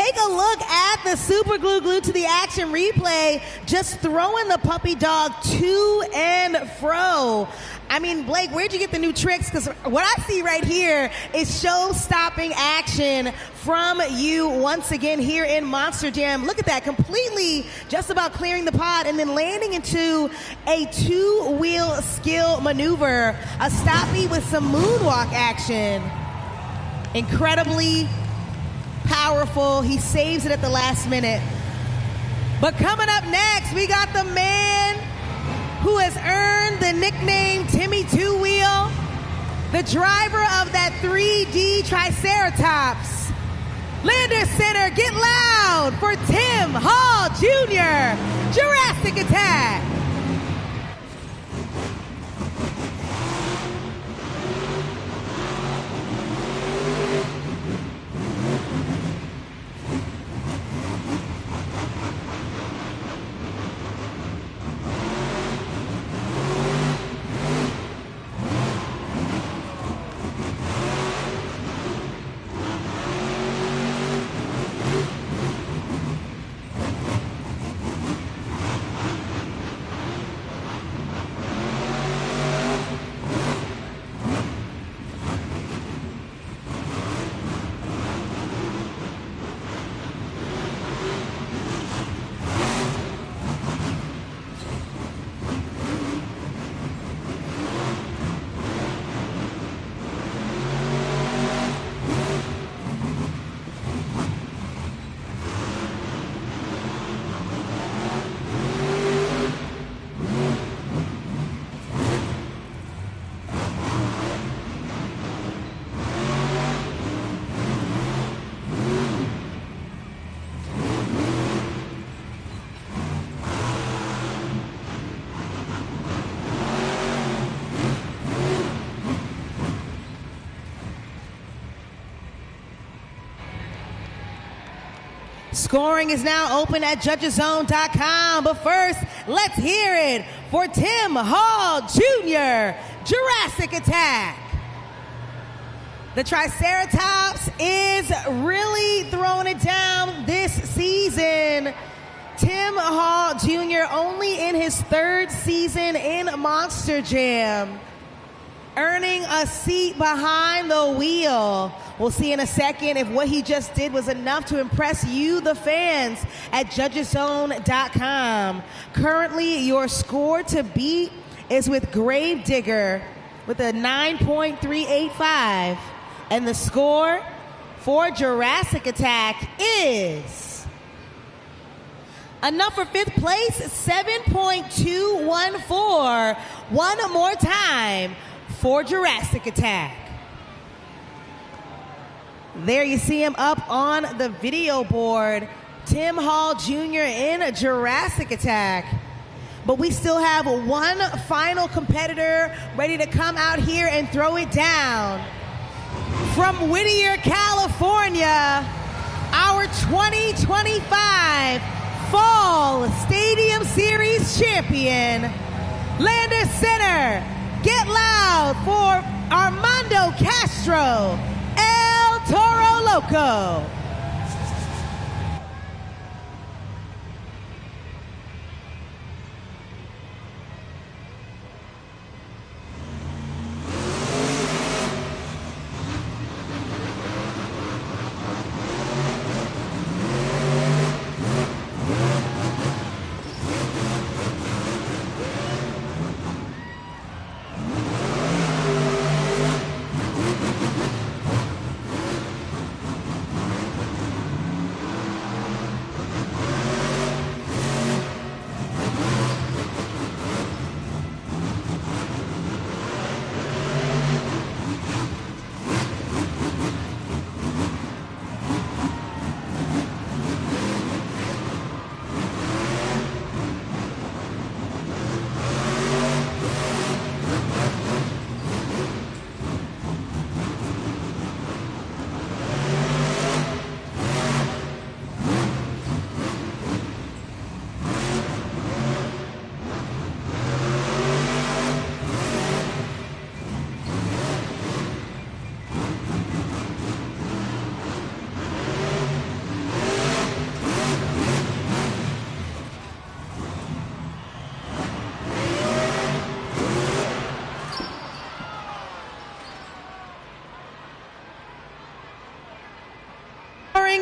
Take a look at the super glued to the action replay, just throwing the puppy dog to and fro. I mean, Blake, where'd you get the new tricks? Because what I see right here is show-stopping action from you once again here in Monster Jam. Look at that, completely just about clearing the pod and then landing into a two-wheel skill maneuver, a stoppie with some moonwalk action. Incredibly powerful. He saves it at the last minute. But coming up next, we got the man who has earned the nickname Timmy Two Wheel, the driver of that 3D Triceratops. Lander Center, get loud for Tim Hall Jr., Jurassic Attack. Scoring is now open at judgeszone.com, but first, let's hear it for Tim Hall Jr., Jurassic Attack. The Triceratops is really throwing it down this season. Tim Hall Jr. only in his third season in Monster Jam, earning a seat behind the wheel. We'll see in a second if what he just did was enough to impress you, the fans, at judgeszone.com. Currently, your score to beat is with Gravedigger with a 9.385. And the score for Jurassic Attack is enough for fifth place, 7.214. One more time for Jurassic Attack. There you see him up on the video board. Tim Hall Jr. in Jurassic Attack. But we still have one final competitor ready to come out here and throw it down. From Whittier, California, our 2025 Fall Stadium Series champion, Lander Center. Get loud for Armando Castro, El Toro Loco.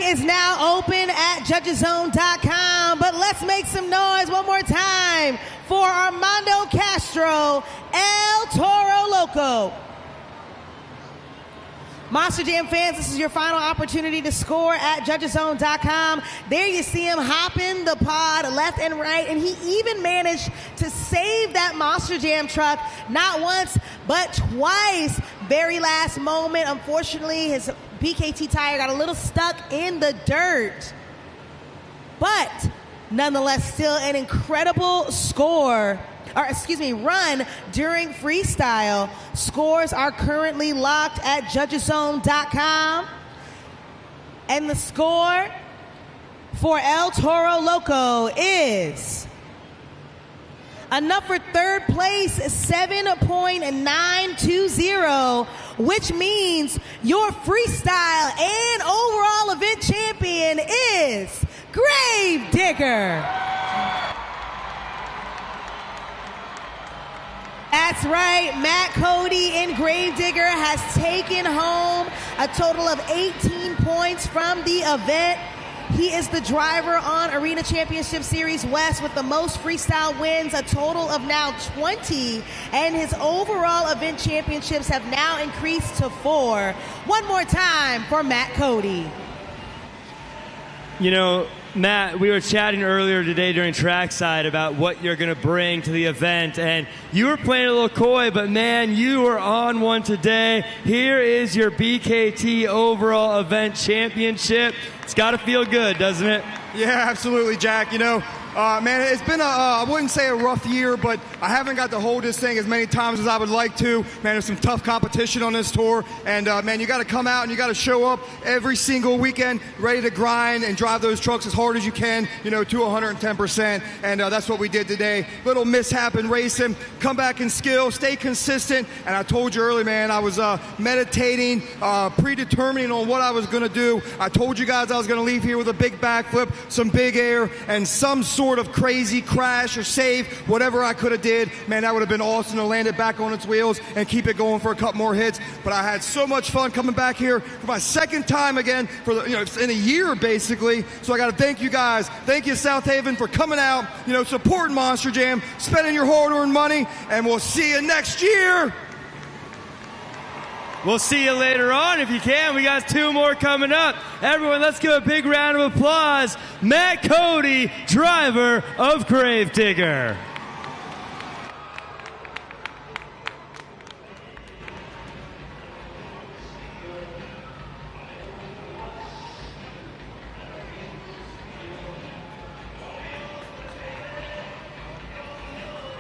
is now open at judgeszone.com, but let's make some noise one more time for Armando Castro, El Toro Loco. Monster Jam fans, this is your final opportunity to score at judgeszone.com. There you see him hopping the pod left and right, and he even managed to save that Monster Jam truck not once, but twice. Very last moment, unfortunately, his BKT tire got a little stuck in the dirt. But nonetheless, still an incredible run during freestyle. Scores are currently locked at judgeszone.com. And the score for El Toro Loco is enough for third place, 7.920, which means your freestyle and overall event champion is Gravedigger. That's right, Matt Cody in Gravedigger has taken home a total of 18 points from the event. He is the driver on Arena Championship Series West with the most freestyle wins, a total of now 20, and his overall event championships have now increased to 4. One more time for Matt Cody. You know, Matt, we were chatting earlier today during trackside about what you're going to bring to the event, and you were playing a little coy, but man, you were on one today. Here is your BKT overall event championship. It's got to feel good, doesn't it? Yeah, absolutely, Jack. You know, man, it's been I wouldn't say a rough year, but I haven't got to hold this thing as many times as I would like to. Man, there's some tough competition on this tour, and man, you got to come out and you got to show up every single weekend ready to grind and drive those trucks as hard as you can, you know, to 110%, and that's what we did today. Little mishap in racing, come back in skill, stay consistent, and I told you early, man, I was meditating, predetermining on what I was going to do. I told you guys I was going to leave here with a big backflip, some big air, and some sort of crazy crash or save, whatever I could have did. Man, that would have been awesome to land it back on its wheels and keep it going for a couple more hits. But I had so much fun coming back here for my second time again for the, in a year basically. So I got to thank you guys. Thank you, Southaven, for coming out, supporting Monster Jam, spending your hard-earned money, and we'll see you next year. We'll see you later on if you can. We got 2 more coming up. Everyone, let's give a big round of applause. Matt Cody, driver of Gravedigger.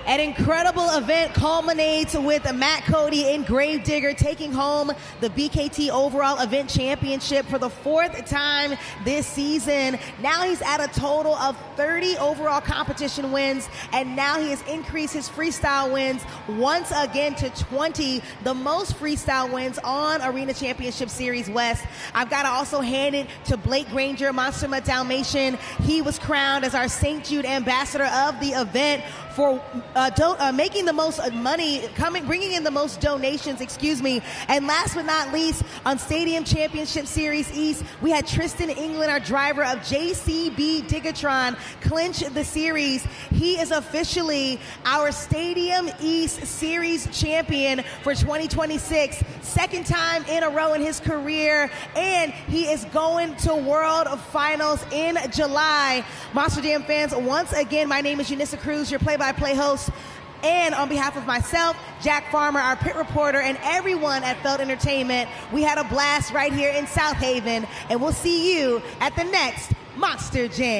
An incredible event culminates with Matt Cody in Gravedigger taking home the BKT Overall Event Championship for the 4th time this season. Now he's at a total of 30 overall competition wins, and now he has increased his freestyle wins once again to 20, the most freestyle wins on Arena Championship Series West. I've got to also hand it to Blake Granger, Monster Mutt Dalmatian. He was crowned as our St. Jude ambassador of the event for making the most money, bringing in the most donations, And last but not least, on Stadium Championship Series East, we had Tristan England, our driver of JCB Digatron, clinch the series. He is officially our Stadium East Series champion for 2026. Second time in a row in his career, and he is going to World Finals in July. Monster Jam fans, once again, my name is Unissa Cruz, your play-by-play host. And on behalf of myself, Jack Farmer, our pit reporter, and everyone at Felt Entertainment, we had a blast right here in Southaven, and we'll see you at the next Monster Jam.